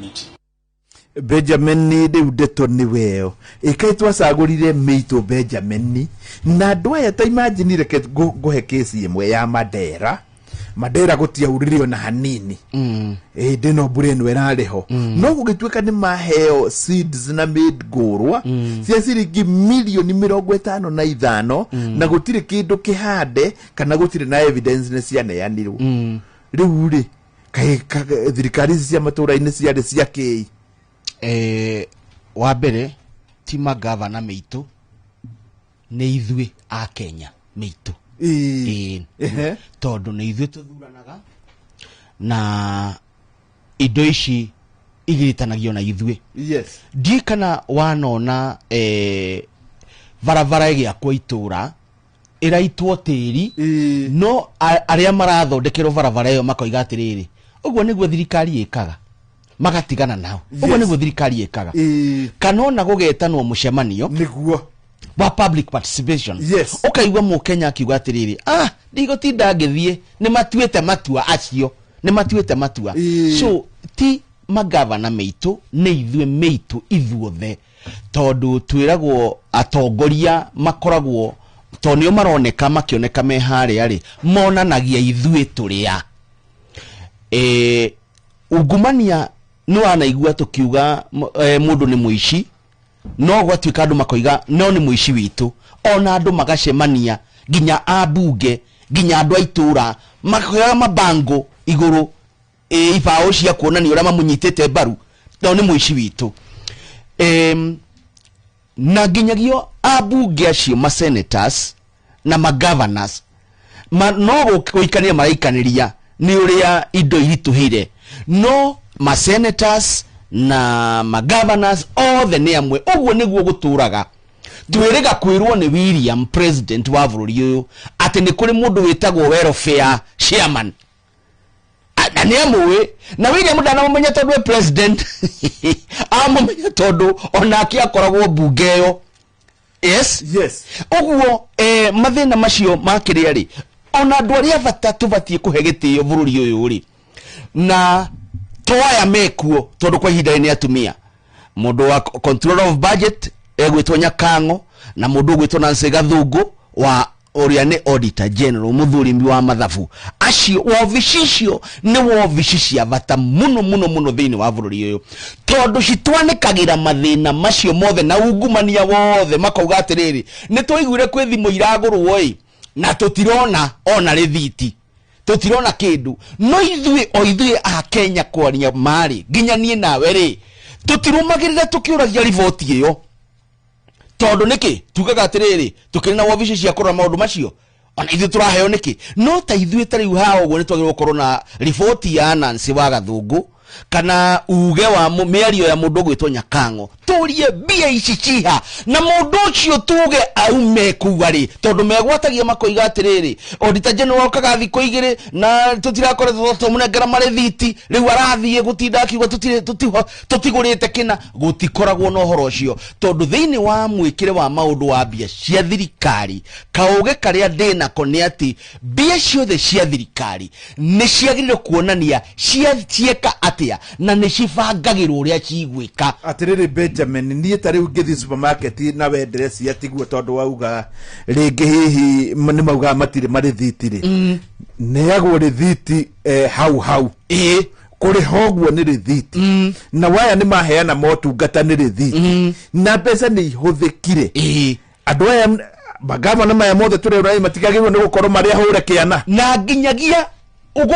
community. Benjamin ni ndeto ni weo ikaitwa sagurire mito Benjamin na ndwaya ta imagine reke gohe kesi imwe ya Madera gutia uririo na hanini ndino bureno eraleho no gugitweka ni maheo seeds na made gorwa cia ciringi milioni 55 na gutire kindu kihande kana gutire na evidence ne cia neanirwo riu ri thirikari cia matura-ini ciarĩ cia kĩi wa mbere ti magavana meitu nĩ ithuĩ a Kenya meitu tondu nĩ ithuĩ tũthuranaga na indo ici igiritanagio na ithuĩ. Yes. Ndiĩ kana wanona barabara ĩgĩakwo itũra ĩraitwo tĩri no arĩa marathondekerwo barabara ĩyo makoiga atĩrĩrĩ ũguo nĩguo thirikari ĩkaga magatigana nao. Ũguo nĩguo thirikari ĩkaga kana ona gũgetanwo mũcemanio nĩguo wa public participation. Yes. Ũkaigua Mũkenya akiuga atĩrĩrĩ ndigũtinda ngĩthiĩ nĩ matuĩte matua acio nĩ matuĩte matua. So ti magavana meitu nĩ ithuĩ meitu ithuothe tondu twĩragwo atongoria makoragwo to nĩo maroneka makĩoneka me harĩa rĩ monanagia ithuĩ tũrĩa ungumania no anaigua tukiuga mundu ni muici no gwatuika andu makoiga no ni muici witu ona andu magacemania ginya abunge ginya andu aitura makoya mabango iguru ibao cia kuonania uria mamunyitete mbaru no ni muici witu na ginyagio abunge acio ma senators na ma governors no guikania maraikaniria ni uria indo irituhire no ma senators na ma governors othe ni amwe. Uguo niguo guturaga twirega kwirwo ni William president wa bururi uyu ati ni kuri mundu witagwo welfare chairman na ni amwe na William ndanamumenya tondu president amumenya tondu onake akoragwo bunge yo. Yes. Uguo mathina macio makiria ri ona andu aria bata tubatie kuhe gitio bururi uyu ri na toya mekuo tondu kwa ihinda ni atumia mundu wa controller of budget egwitwo Nyakango na mundu gwitwo Nancy Gathungu wa uria ni auditor general muthurimi wa mathabu acio wobicio ni wobicia bata muno thini wa bururi uyu tondu citwanikagira mathina macio mothe na ungumania wothe makauga atiriri ni twaiguire kwi thimu iragurwo na tutirona ona rithiti tutirona kindu no ithuĩ a Kenya kwaria mari ginya nie nawe ri tutirumagirira tukiuragia riboti iyo tondu niki tugaga atiriri tukiri na wabici cia kurora maundu macio ona ithuĩ turaheo niki no ta ithuĩ tariu hao uguo ni twagirwo korwo na riboti ya Nancy wa Gathungu kana uge wa mĩario ya mundu gwitwo Nyakango turie bia ici ciha na mundu ucio tuge aume kuwari tondu megwatagia makoiga atiriri auditor general kagathi koigire na tutirakoretwo tumunengera marithiti riu arathie gutinda akiuga tutigurite kina gutikoragwo no horo ucio tondu thiini wa mwikire wa maundu wa bia cia thirikari kauge karia ndinako ni ati bia ciothe cia thirikari ni ciagirire kuonania cieka atia na ni cibangagirwo uria cigwika atiriri Benjamin ni tariu ngithi supermarket na wendere cia tiguo tondu wauga ringi hihi ni mauga matire marithiti ri neagwo rithiti hau kuri hoguo ni rithiti na waya ni maheana motungata ni rithiti na pesa ni ihuthikire andu aya bagama na maya mothe turi urai matigagirwo ni gukorwo maria hure kiana na nginyagia ugo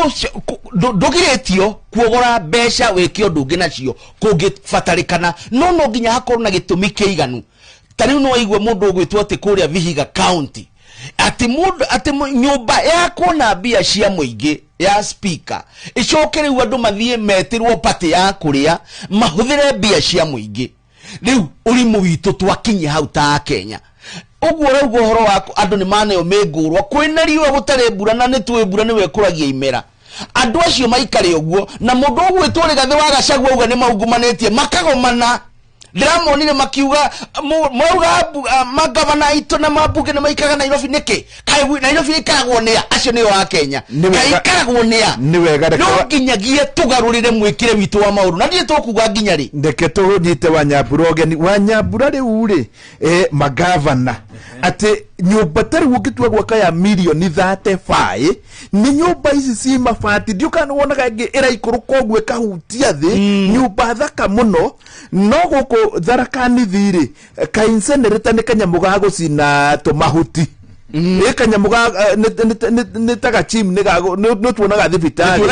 ndogiretio kuogora besha wekio ndungi nacio kungifatarikana no nginya hakorwo na gitumi kiiganu tariu no igwe mundu gwitwo ati kuria Vihiga county ati mundu ati nyumba yako na bia cia muingi ya speaker icokere u andu mathie metirwo pati ya kuria mahuthire bia cia muingi riu urimu witu twakinye hau ta Kenya uguo raugo horo wako andu ni maneyo megurwa kwina riwa gutare mbura na ni twibura ni wekuragia imera andu acio maikare uguo na mundu gwitwo Rigathi wa Gachagua uga ni maugumanetie makagomana ndiramonire makiuga mwauga magavana ito na mabunge na maikaga Nairobi niki kai Nairobi ikaragwo ni acio ni wa Kenya kai ikaragwo ni ni wega no nginyagie tugarurire mwikire witu wa mauru na ndie tukuga nginya ri ndeke tunyite Wanyambura ogeni Wanyambura ri uri magavana ate nyumba tari ugitua gwaka ya milioni 35 ni nyumba ici ci mabati ndiukana wonaga ngi iraikuru kogwe kahutia thi nyumba thaka muno no guko Tharaka Nithi kainsenereta ni kanyamu ga gucina tumahuti kanyamu ga ni taga chim ni gago no tuonaga thibitari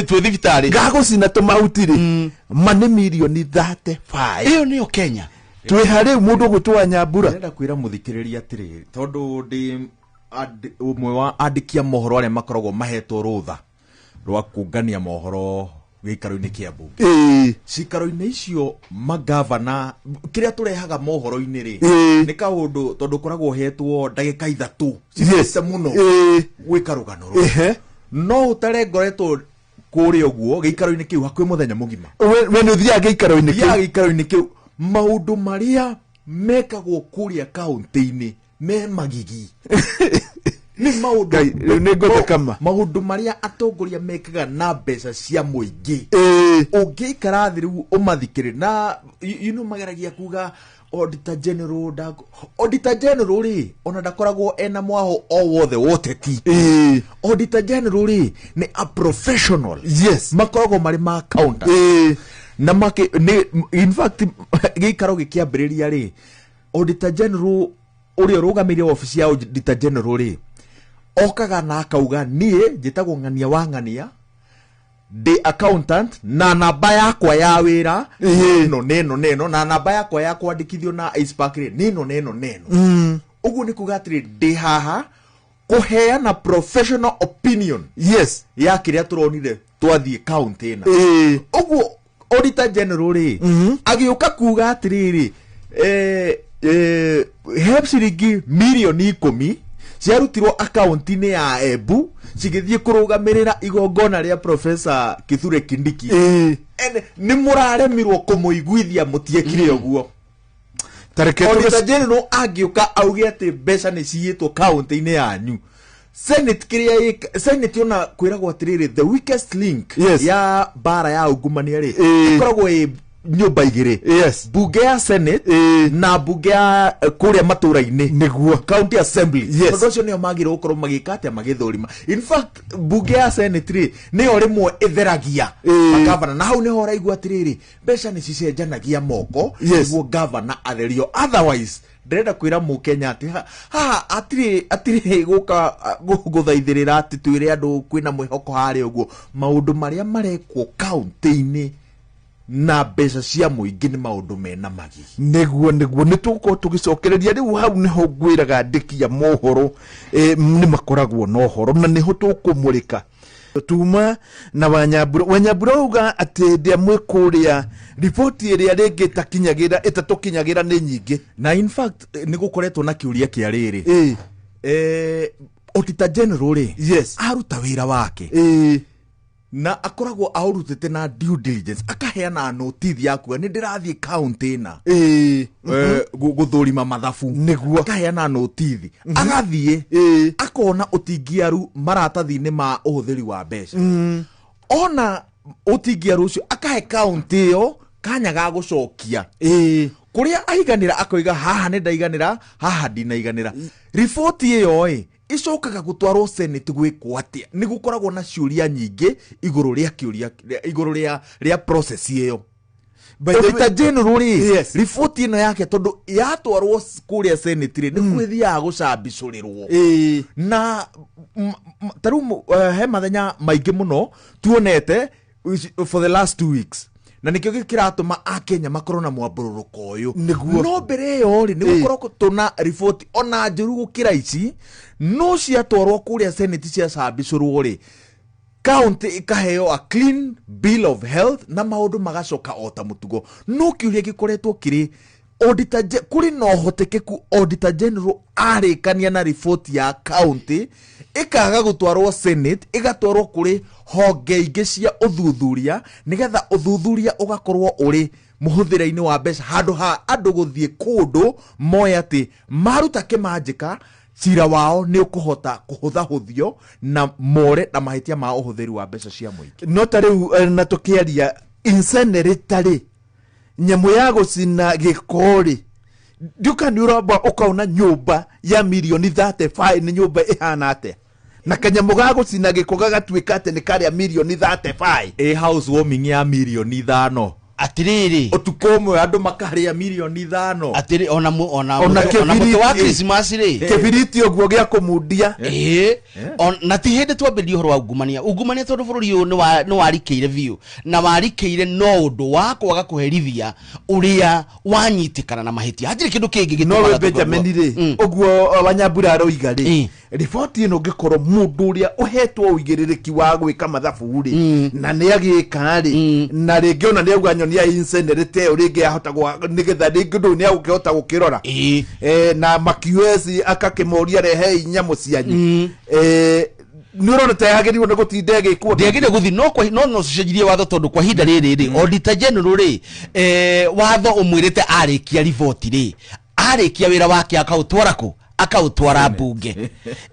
tu thibitari ga gucina tumahuti ri mani milioni 35 iyo niyo Kenya twi hari mundu gutwa Wanyambura ndenda kwira muthikiriria atiri tondu ndi umwe wa andikia mohoro aria makoragwo mahetwo rutha rwa kungania mohoro gikaro-ini kia bunge cikaro-ini icio magavana kiria turehaga mohoro-ini ri ni kaundu tondu koragwo hetwo ndagika 3 cicese muno gwika rugano ru no utare ngoretwo kuri uguo gikaro-ini kiu hakwi muthenya mugima we ni thia gikaro-ini kiu maundu maria mekagwo kuria kaunti-ini me magigi ni maundu ni ngote kama maundu maria atongoria mekaga na mbeca cia muingi ungikara thi riu umathikire na mageragia kuga Auditor General ri ona ndakoragwo ena mwaho o wothe woteti Auditor General ri ni a professional yes makoragwo mari ma accountant na make in fact gikaro gikiambiriria ri Auditor General uri rugamire office ya Auditor General ri okaga na akauga nie njitagwo Ng'ania wa Ng'ania the accountant na namba yakwa ya wira neno na namba yakwa ya kwandikithio na ISPAC ri neno ugu ni kugatiri ndi haha kuheana professional opinion yes ya kiria turonire twathie county na ugu Auditor General ri agiuka kuga atiriri help ciringi milioni 10 ciarutirwo akaunti-ini ya Embu cigithie kurugamirira igongona ria Professor Kithure Kindiki ni muraremirwo kumuiguithia mutiekire uguo Auditor General agiuka auge ati mbeca ni ciyitwo kaunti-ini yanyu Senate ona kwiragwo atiriri the weakest link ya bara ya ungumania ri ikoragwo nyumba igire bunge ya Senate na bunge ya kuria matura-ini niguo county assembly tondu ucio nio magire gukorwo magika atia magithurima in fact bunge ya Senate ri nio rimwe itheragia magavana na hau niho raigua atiriri mbeca ni cicenjanagia moko niguo governor atherio otherwise ndenda kwira mu Kenya ati atiri guka guthaithirira ati twire andu kwina mwihoko hari uguo maundu maria marekwo county-ini na mbeca cia muingi ni maundu mena magi niguo ni tuko tugicokereria riu hau niho ngwiraga ndikia mohoro ni makoragwo no horo na niho tukumurika tuma na Wanyambura uga ati ndia mwikuria ripoti iria ringi takinyagira itatukinyagira ni nyingi na in fact ni gukoretwo na kiuria kia riri Auditor General ri aruta wira wake na akoragwo aurutete na due diligence akaheana notice yaku ni ndirathie county na guthurima mathabu niguo akaheana notice agathie akona utingiaru maratathi-ini ma uhuthiri wa mbeca ona utingiaru ucio akahe county yo kanya ga gucokia kuria aiganira akoiga haha ni ndaiganira haha ndinaiganira report iyo icokaga gutwarwo Senate gwikwo atia ni gukoragwo na ciuria nyingi iguru ria process iyo Auditor General report ino yake tondu yatwarwo kuria Senate ni kwithia gucambicurirwo na taru he mathenya maingi muno tuonete for the last 2 weeks na nikio gikiratuma akenya makorwo na mwambururuko uyu no mbere yo ri ni gukorwo tuna report ona njuru gukira ici no ciatwarwo kuria Senate cia cambicurwo ri county ikaheo a clean bill of health na maundu magacoka ota mutugo no kiuria gikoretwo kiri auditor kuri no hotekeku auditor general arikania na report ya county ikaga gutwarwo senate igatwarwo kuri honge ingi cia uthuthuria nigetha uthuthuria ugakorwo uri muhuthira-ini wa mbeca handu ha andu guthie kundu moya ati maruta kimanjika cira wao ni ukuhota kuhuthahuthio na more na mahitia ma uhuthiri wa mbeca cia muingi no tariu na tukiaria incinerator nyamu ya gucina gikori duka ni uramba ukauna nyumba ya milioni 35 ni nyumba ihana ate na kanyamu ga gucina gikoga gatwika ate ni kare milioni 35 house warming ya milioni 5 atiriri utukomwe andu makaria milioni 5 atiri ona mutu wa Christmas ri kibiriti oguo gya kumudia na ti hende twambirie horo wa ungumania tondu bururi uyu ni warikeire view na warikeire no undu wa kwaga kuherithia uria wanyitikana na mahitia hatiri kindu kingi gituma no Benjamin ri oguo Wanyambura aroiga ri report ino ngikorwo mundu uria uhetwo uigiririki wa gwika mathabu ri na ni agika ri na ringi ona ni auga nyoni ya incinerator ringi ahota nigetha ringi ndu ni agukihota gukirora na makiwezi akakimoria rehe nyamu cianyu nurona tayagiriwo na gutinde gikwo ndegire guthi no cijirie watho tondu kwa hinda riri auditor general ri watho umwirite arikia report ri arikia wira wake akautwara bunge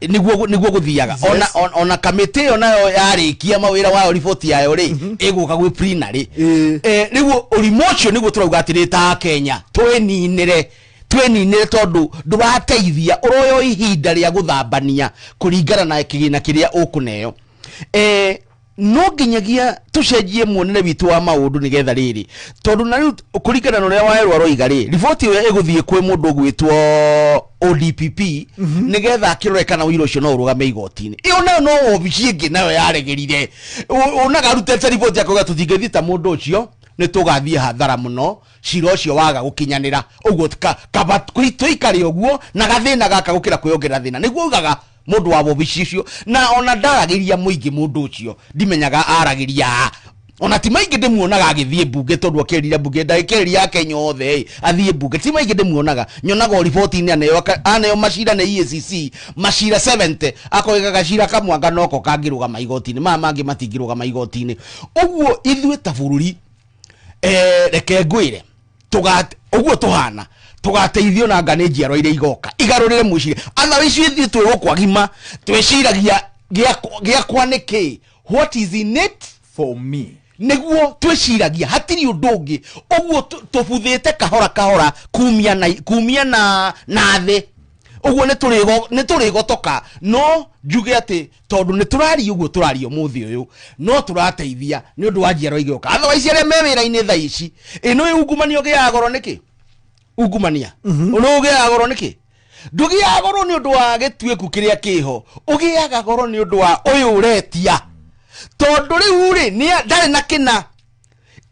niguo guthiaga ona kamite onayo yarikia mawira wayo report yayo ri iguka gwi plenary niguo urimocio niguo turauga atirita Kenya tweninire tondu ndurateithia uroyo ihinda ria guthambania kuringana na kigina kiria ukuneyo no nginyagia tucenjie muonere witu wa maundu nigetha riri tondu na riu kuringana na uria waerwa aroiga ri report iyo iguthie kwi mundu gwitwo ODPP nigetha akirorekana wira ucio no urugame igotini iyo nayo no obici ingi nayo yaregerire unaga rutete report yako gatuthingethi ta mundu ucio ni tugathie hathara muno cira ucio waga gukinyanira uguo kaba tuikari uguo na gathina gaka gukira kwiyongera thina niguo ugaga mundu wa bobici ucio na ona ndaragiria muingi mundu ucio ndimenyaga aragiria ona ti maingi ndimuonaga agithie bunge tondu akerira bunge ndaikeri yake nyothe athie bunge ti maingi ndimuonaga nyonaga report-ini aneyo macira na EACC macira 70 akoiga gacira kamwanga noko kangirugama igotini mangi matingirugama igotini uguo ithue ta bururi reke ngwire uguo tuhana tugateithio na nganejia roire igoka igarurire mwicire atha wicithi twe kwagima twiciragia gia kwaniki what is in it for me niguo twiciragia hatiri undungi uguo tubuthite kahora kumia na the uguo ni turigotoka no njuge ati tondu ni turari uguo turari umuthi uyu no turateithia ni undu wa njiaro igoka otherwise ere mewira-ini tha ici ino ungumania gia goro niki ungumania unogia goro niki ndugia goro ni undu wa gitweku kiria kiho ugiaga goro ni undu wa uyu uretia tondu riu ri ni ndari na kina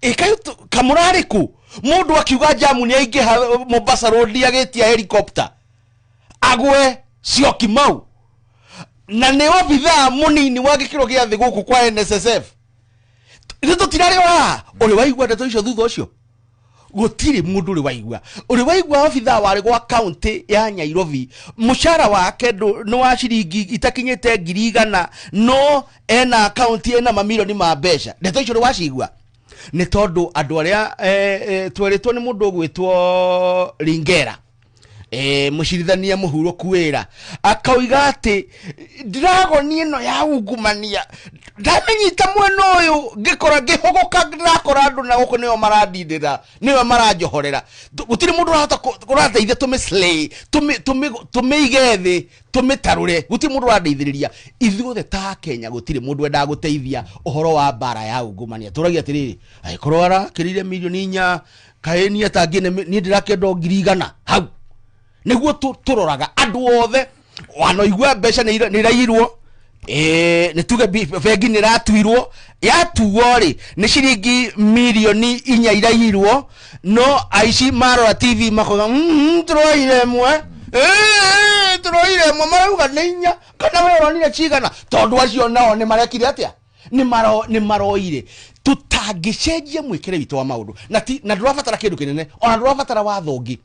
ikayu kamurariku mundu akiuga jamu ni ainge Mombasa road agetia helicopter agwe cioki mau na ni obitha munini wa gikiro gia thi guku kwa NSSF rito tirari wa uri waigua ndeto icio thutha ucio gutiri mundu uri waigua obitha wari gwa county ya Nyairobi mushara wake no wa ciringi itakinyete 100 no ena county ena mamilioni ma mbeca ndeto icio wacigua ni tondu andu aria tweritwo ni mundu gwitwo Lingera mushirithania muhuruku wira akauiga ati dragoni ino ya ungumania ndamenyita mwena uyu ngikora ngihogoka ndakora andu na guko niyo maradindira niyo maranjohorera gutiri mundu rahota kurateithia tumislay tumigethi tumitarure gutiri mundu radeithiriria ithuothe ta Kenya gutiri mundu enda guteithia uhoro wa bara ya ungumania turagia atiriri aikorwo arakirire milioni 4 kaeni atangine ni ndirakenda 100 hau niguo turoraga andu othe wanoigua mbeca ni irairwo nituge bengi ni ratuirwo yatuo ri ni ciringi milioni 4 irairwo no aici marora TV makoga turoire mwe marauga ninya kana weronire cigana tondu acio nao ni marekire atia ni maroire tutagicenjia mwikire witu wa maundu na ndurabatara kindu kinene ona ndurabatara wathongi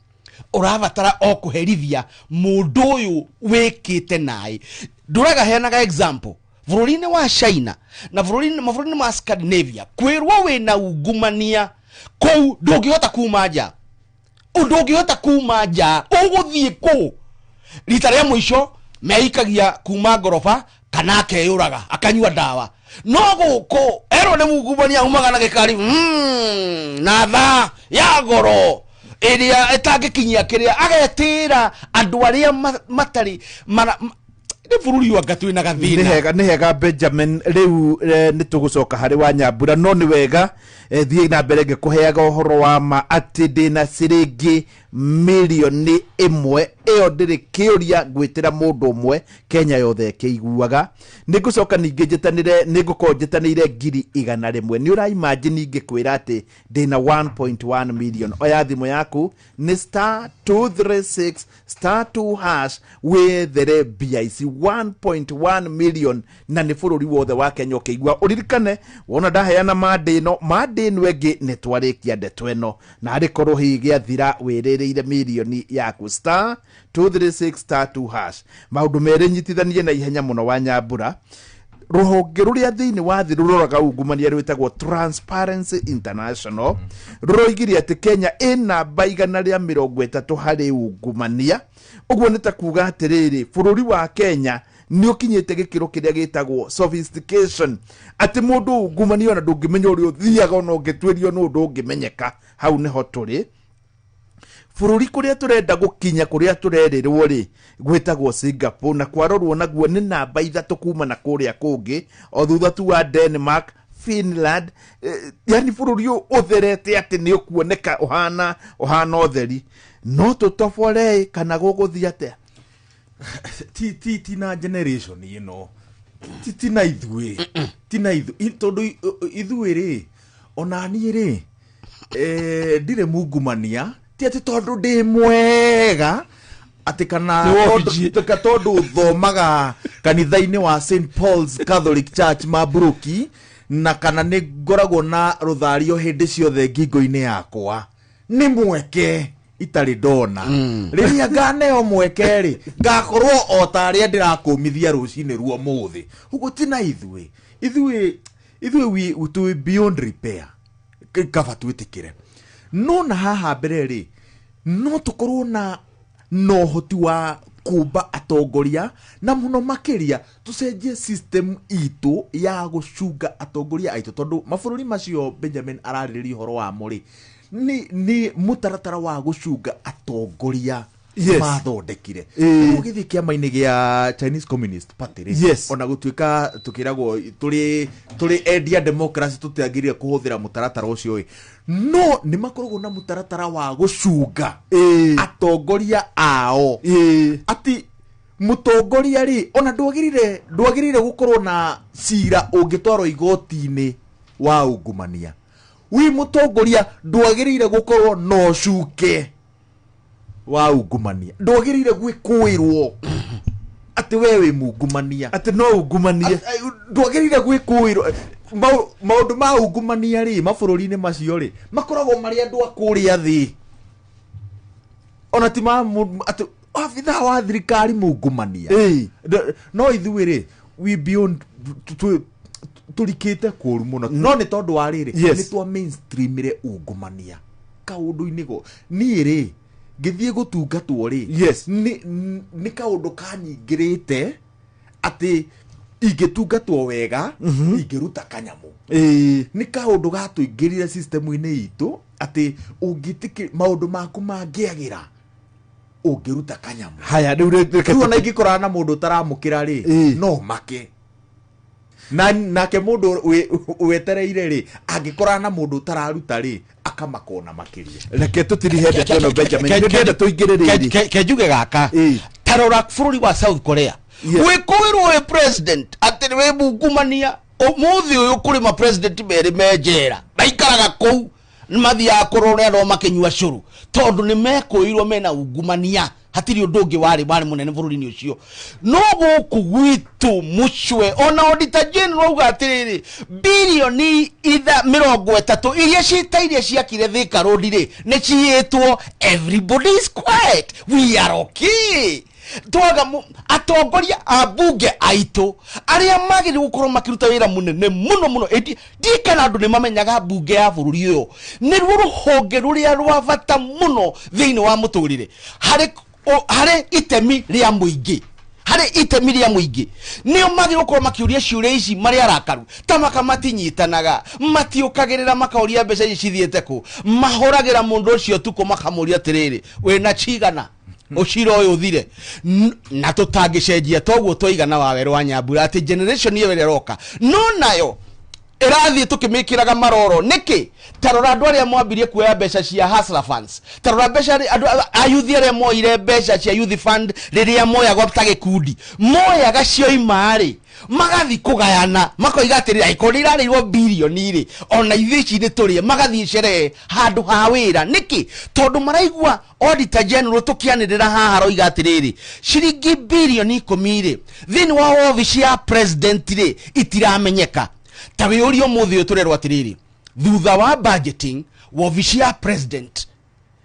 urabatara o kuherithia mundu uyu wikite nai nduraga heanaga example bururi-ini wa China na bururi-ini ma Scandinavia kwirwo wina ungumania kou ndungihota kuma nja ndungihota kuma nja uguthie ku rita ria mwisho meikagia kuma ngorofa kana akeyuraga akanyua dawa no guko ero ne mungumania umaga na gikari na tha ya goro iria etangikinyia kiria agetira andu aria matari ni bururi wa gatwi na gathina ni hega Benjamin riu ni tugucoka hari wa Nyambura no ni wega thie na mbere ngikuheaga uhoro wa ma ati ndina ciringi milioni 1 iyo ndiri kiuria gwitira mundu umwe Kenya yothe kiiguaga nigucoka ningi njitanire niguko njitanire ngiri 100 ni ura imagine ngikwira ati ndina 1.1 million oya thimu yaku ni *236 *2# wethere BIC 1.1 million na ni bururi wothe wa Kenya ukiigua uririkane wona ndaheana madino engi ni twarikia ndeto eno na ari korwo higia thira wirireire milioni yaku *236 *2# maundu mere nyitithanie na ihenya muno wa Nyambura ruhonge ruria thiini wa thi ruroraga ungumania rwitagwo Transparency International ruroigirie ati Kenya ina baigana ria 30 hari ungumania uguo ni ta kuga atiriri bururi wa Kenya ni ukinyete gikiro kiria gitagwo sophistication ati mundu ungumania na ndungimenya uri uthiaga no ngitwirio no ndungimenyeka hau niho turi bururi kuria turenda gukinya kuria turerirwo ri gwitagwo Singapore na kwarorwo naguo ni namba 3 kuma na kuria kungi o thutha tu wa Denmark Finland yani bururi utherete ati ni ukuoneka ohana otheri no tutofore kana guguthia atia ti na generation ti na ithui tondu ithui ri ona ni ri ndire mungumania ti ati tondu ndi mwega ati kana tondu thomaga kanitha-ini wa St Paul's Catholic Church Mabruki na kana ni ngoragwo na ruthario hindi ciothe ngingo-ini yakwa ni mweke itari ndona riria nganeo mweke ri ngakorwo o taria ndirakumithia rucini ruo muthi uguo ti na ithui we beyond repair kaba twitikire no na haha mbere ri no tukorwo na no hoti wa kumba atongoria na muno makiria tucenjie system itu ya gucunga atongoria aitu tondu mabururi macio Benjamin araririria horo wa muri ni mutaratara wa gucunga atongoria mathondekire ugithi kiama-ini gia Chinese Communist Party ona gutuika tukiragwo turi endia democracy tutiagirire kuhuthira mutaratara ucio no ni makoragwo na mutaratara wa gucunga atongoria ao ati mutongoria ri ona ndwagirire gukorwo na cira ungitwarwo igoti-ini wa ungumania wi mutongoria ndwagirire gukorwo no cuke wa ungumania ndwagirire gwikuirwo ati wewe mungumania ati no ungumania ndwagirire gwikuirwo maundu ma ungumania ri mabururi-ini macio ri makoragwo mari andu akuria thi ona ti ma ati afitha wa thirikari mungumania no ithui ri we beyond turikite kuru muno no ni tondu wa riri ni twa mainstreamire ungumania kaundu-ini go ni ri ngithie gutungatwo ri ni kaundu kanyingirite ati ingitungatwo wega ingiruta kanyamu ni kaundu gatuingirire system-ini itu ati ungitiki maundu maku mangiagira ungiruta kanyamu haya riu ona ingikora na mundu taramukira ri no make nake mundu wetereire ri angikora na mundu tararuta ri akamakona makiria reke tutirihende tono Benjamin ndende tuingirire kenjuge gaka tarora bururi wa South Korea wikuirwo we president ati we mungumania umuthi uyu kuri ma president meri mejera baikaraga kou mathia kurore no makinyua curu tondu ni mekuirwo mena ungumania hatiri ndungi wari munene bururi-ini ucio no guku gwitu mucwe ona auditor general uga atiriri bilioni itha 30 iria citairie ciakire Thika Road ri ni ciitwo everybody is quiet, we are okay. Twaga atongoria abunge aitu aria magiri gukorwo makiruta wira munene muno dikana andu ni mamenyaga bunge ya bururi uyu ni ruo ruhonge ruria rwa bata muno thiini wa muturire hari itemi ria muingi nio magiri gukorwo makiuria ciuria ici maria arakaru ta makamatinyitanaga matiukagirira makauria mbeca ici cithiete ku mahuragira mundu ucio tuko makamuria tiriri wina cigana ucira uyu thire na tutangicenjia toguo toigana wawe rwa Nyambura ati generation iyo iroka no nayo irathie tukimikiraga maroro niki tarora andu aria mwambirie kuoya mbeca cia hustler funds tarora mbeca andu ayuthi aria moire mbeca cia youth fund riria moyaga gutagikundi moyaga cio imari magathi kugayana makoiga atirira ikoni irarirwo bilioni ri ona ithici ni turie magathi cere handu ha wira niki tondu maraigua auditor general tukianirira haha roiga atiriri ciringi bilioni 10 ri thini wa office ya president ri itiramenyeka tawe urio muthi uturerwa atiriri thutha wa budgeting wa office ya president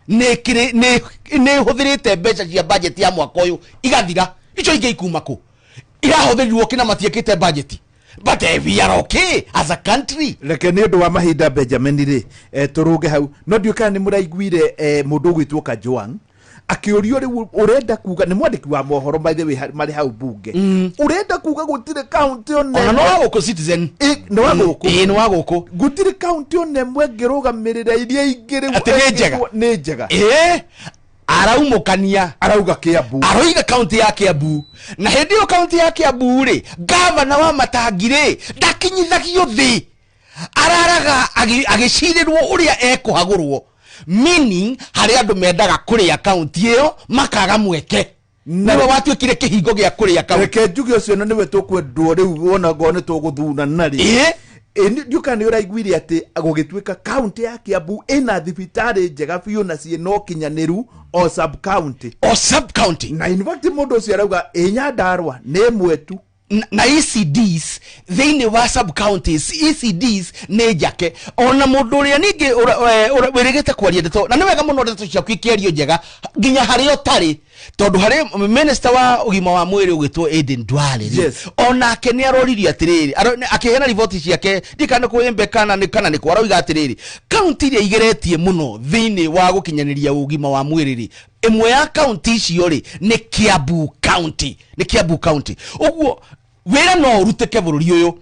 ne huthirite mbeca cia budget ya mwaka uyu igathira ico inge ikuma ku irahuthirirwo kina matiekite budget but we are okay as a country. Reke ni undu wa mahinda Benjamin ri turuge hau no ndiuka ni muraiguire mundu gwitwo Kajwang akiurio ri urenda kuga ni mwandiki wa mohoro by the way mari hau bunge urenda kuga gutire county one ona no wago citizen no wago gutire county one mwengerugamirira iria ingire ni njega araumukania arauga Kiambu aroiga county ya Kiambu na hindi yo county ya Kiambu ri governor wa Matangire ndakinyithagio thi araraga agicirirwo uria ekuhagurwo meaning hari andu mendaga kuria county iyo makaga mweke niwe watuikire kihingo gia kuria county reke njuge ucio niwe tukwendwo riu wona ngone tuguthuna nari ndiuka ni uraiguire ati agugituika county ya Kiambu ina thibitari njega biu na cie no kinyaniru o sub county na in fact mundu ucio arauga Nyandarua ni mwetu na ECDs thini wa sub counties ECDs ne jake ona mundu ria ningi wirigite kwaria ndeto na niwega muno ndeto cia kwikierio njega ginya hari otari tondu hari minister wa ugima wa mwiri ugitwo Aden Duale ona akeni aroririo atiriri akihena report ciake ndikana ku embekana ni kwaroiga atiriri county ria igeretie muno thini wa gukinyaniria ugima wa mwiri imwe ya county icio ri ni Kiambu county uguo wira no uruteke bururi uyu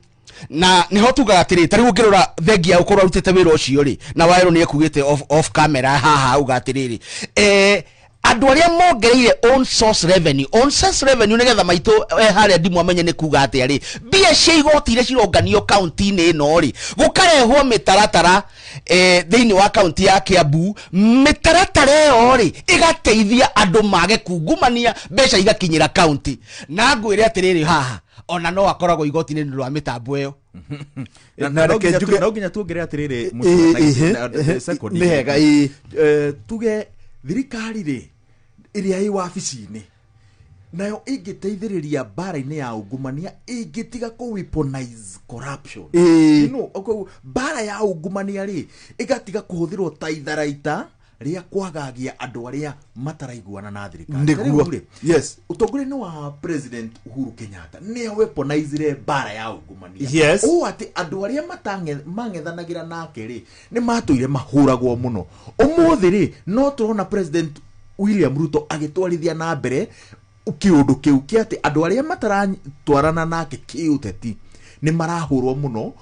na niho tugaga atiri tari gukirora thengia ukorwa rutete wira ucio ri na wairo ni ekugite off camera haha uga atiriri andu aria mongereire on source revenue nigetha maito haria ndimu amenye ni kuga ati ari bia cia igoti ire cironganio county ni no ri gukarehwo mitaratara thini wa county ya Kiambu mitaratara yo ri igateithia andu mage kungumania mbeca igakinyira county na ngwire atiriri haha ona no akoragwo igoti ni rwa mitambo iyo na reke njuge no nginya tuongere atiriri second ni hega tuge thirikari ri iria i wabici-ini nayo ingiteithiriria bara-ini ya ungumania ingitiga ku weaponize corruption bara ya ungumania ri igatiga kuhuthirwo ta itharaita ria kwagagia andu aria mataraiguana na thirikari yes utongoria ni wa president Uhuru Kenyatta ni weaponizire bara ya ungumania yes ati andu aria mangethanagira nake ri ni matuire mahuragwo muno umuthi ri no turona president William Ruto agitwarithia na mbere kiundu kiu kiati andu aria mataratwarana nake kiuteti ni marahurwo muno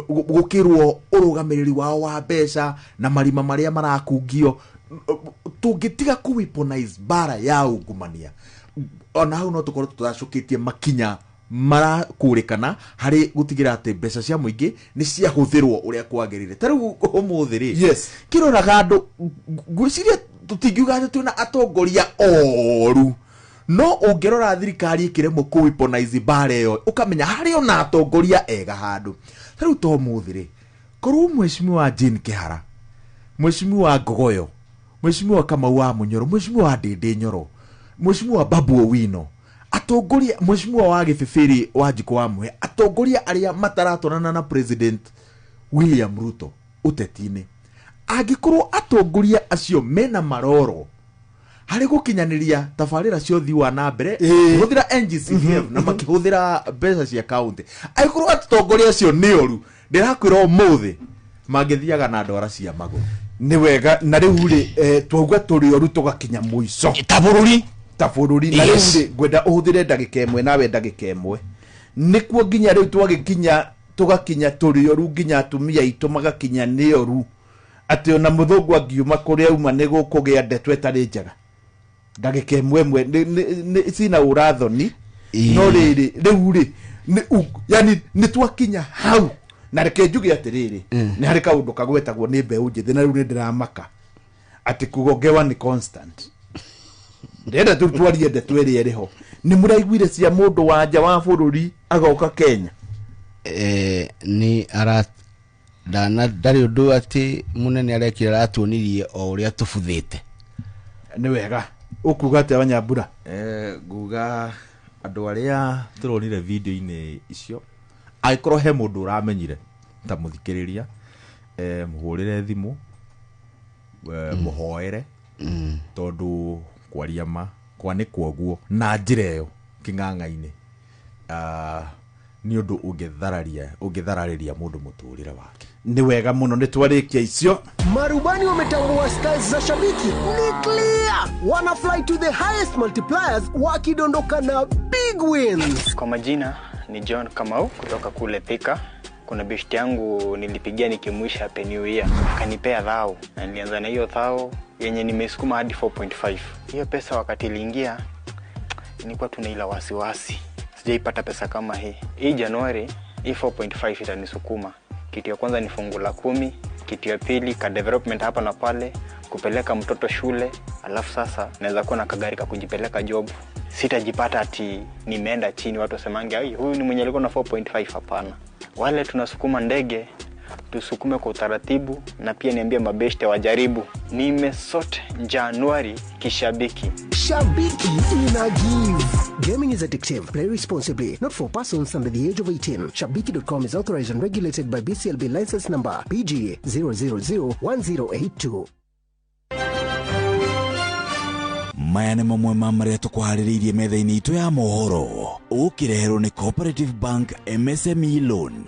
gukirwo urugamiriri wao wa mbeca na marima maria marakungio tungitiga ku weaponize bara ya ungumania ona hau no tukorwo tutacukitie makinya marakurikana hari gutigira ati mbeca cia muingi ni cia huthirwo uria kwagirire tariu umuthi ri yes kiroraga andu gwiciria tutingiuga ati tuna atongoria oru no ungerora thirikari ikiremwo ku weaponize bara yo ukamenya hari ona atongoria ega handu tariu to muthi ri korwo mheshimiwa Jane Kihara mheshimiwa Ngogoyo Mheshimiwa Kamau wa Munyoro, Mheshimiwa Ndindi Nyoro, Mheshimiwa Babu Owino, atongoria Mheshimiwa wa Gĩbĩbĩrĩ Wanjikũ wa Muhe, atongoria aria mataratwarana na President William Ruto uteti-inĩ. Angĩkorwo atongoria acio mena maroro harĩ gũkinyaniria tabarĩra cia ũthii wa na mbere kũhũthĩra NGCDF na makĩhũthĩra mbeca cia kaunti, angĩkorwo atongoria acio nĩ oru, ndĩrakwĩra ũmũthĩ mangĩthiaga na ndwara cia magũrũ. Nĩ wega na rĩu rĩ twauga tũrĩ oru tũgakinya mũico ta bũrũri na rĩu rĩ ngwenda ũhũthĩre ndagĩka ĩmwe nawe ndagĩka ĩmwe nĩkuo nginya rĩu twagĩkinya tũgakinya tũrĩ oru nginya atumia aitũ magakinya nĩ oru atĩ ona mũthũngũ angiuma kũrĩa uma nĩ gũkũgĩa ndeto ĩtarĩ njega. Ndagĩka ĩmwe nĩ cina ũrathoni no rĩrĩ rĩu rĩ yani nĩ twakinya hau na reke njuge atĩrĩrĩ nĩ harĩ kaũndũ kagwetagwo nĩ mbeũ njĩthĩ na rĩu nĩ ndĩramaka atĩ kugongewa nĩ constant. Ndenda twarie ndeto ĩrĩa ĩrĩ ho. Nĩ mũraiguire cia mũndũ wa nja wa bũrũri agoka Kenya? Ni ndarĩ ũndũ atĩ mũnene arekire aratuonirie o ũrĩa tũbuthĩte. Nĩ wega ũkuga atĩ Wanyambura? Nguga andũ arĩa tũronire video-inĩ icio angĩkorwo he mũndũ ũramenyire ta mũthikĩrĩria mũhũrĩre thimũ mũhoere tondũ kwaria ma kwanĩkwo ũguo na njĩra ĩyo kĩng'ang'a-inĩ nĩ ũndũ ũngĩthararĩria mũndũ mũtũrĩre wake. Ni wega muno nĩ twarĩkia icio. Marubani wametambua skies za Shabiki ni clear. Wana fly to the highest multipliers wakidondoka na big wins. Kwa majina ni John Kamau kutoka kule Thika. Kuna beshti yangu nilipigia nikimwisha Happy New Year. Kanipea thao. Na nilianza na hiyo thao yenye nimesukuma hadi 4.5. Hiyo pesa wakati iliingia nilikuwa tunaila wasiwasi. Sijaipata pesa kama hii. Hii Januari hii 4.5 itanisukuma. Kitu ya kwanza ni fungu la 10, kitu ya pili ka development hapa na pale, kupeleka mtoto shule, alafu sasa naweza kuwa na kagari ka kujipeleka job. Sitajipata ati nimeenda chini watu wasemange huyu ni mwenye alikuwa na 4.5. Hapana. Wale tunasukuma ndege tusukume kwa utaratibu na pia niambie mabeshte wajaribu. Nimesort Januari kishabiki. Shabiki ina give. Gaming is addictive. Play responsibly. Not for persons under the age of 18. Shabiki.com is authorized and regulated by BCLB license number PG 0001082. Maya nĩ mamwe ma marĩa tũkũharĩrĩirie metha-inĩ itũ ya mohoro ũkĩreherwo nĩ Cooperative Bank MSME Loan.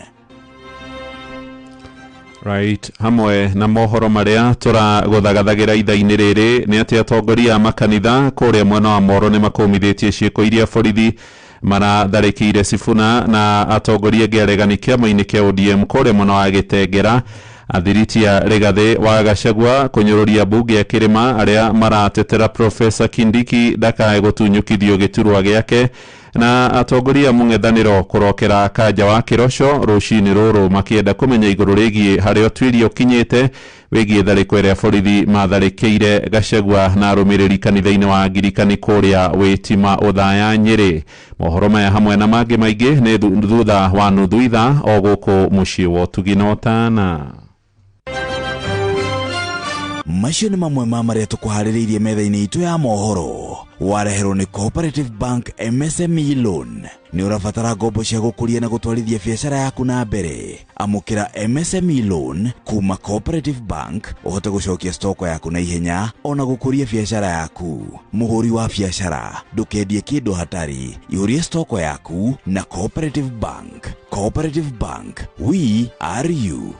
Right, hamwe na mohoro marĩa tũragũthagathagĩra itha-inĩ rĩrĩ nĩ atĩ atongoria a makanitha kũrĩa mwena wa Moro nĩ makũmithĩtie ciĩko iria borithi maratharĩkĩire Sifuna na atongoria angĩ aregani kĩama-inĩ kĩa ODM kũrĩa mwena wa Gĩtengera. Athiriti ya Rigathi wa Gachagua kũnyũrũria mbunge ya Kĩrĩma arĩa maratetera Professor Kindiki ndakae gũtunyũkithio gĩturwa gĩake, na atongoria mũng'ethanĩro kũrokera Kanja wa Kĩrosho rũcinĩ rũrũ makĩenda kũmenya igũrũ rĩgiĩ harĩa ũtuĩria ũkinyĩte wĩgiĩ tharĩko ĩrĩa borithi matharĩkĩire Gachagua na arũmĩrĩri kanitha-inĩ wa Angirikani kũrĩa Wĩtima Ũthaya Nyĩrĩ. Mohoro maya hamwe na mangĩ maingĩ nĩ thutha wa nuthu ithaa o gũkũ mũciĩ wa Ũtugi na Ũtana. Macio nĩ mamwe ma marĩa tũkũharĩrĩirie metha-inĩ itũ ya mohoro wareherwo nĩ Cooperative Bank MSME Loan. Nĩ ũrabatara ngombo cia gũkũria na gũtwarithia biacara yaku na mbere. Amũkĩra MSME Loan kuma Cooperative Bank ũhote gũcokia stoko yaku na ihenya ona gũkũria biacara yaku. Mũhũri wa biacara ndũkendie kĩndũ hatari, ihũrie stoko yaku na Cooperative Bank. Cooperative Bank, we are you.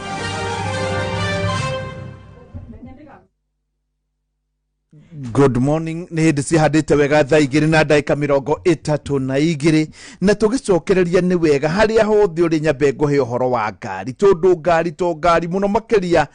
Good morning. Nĩ hĩndĩ cihandĩte wega thaa 2:32 na tũgĩcokereria nĩ wega harĩa hothe ũrĩ nyambe ngũhe ũhoro wa ngari tondũ ngari mũno makĩria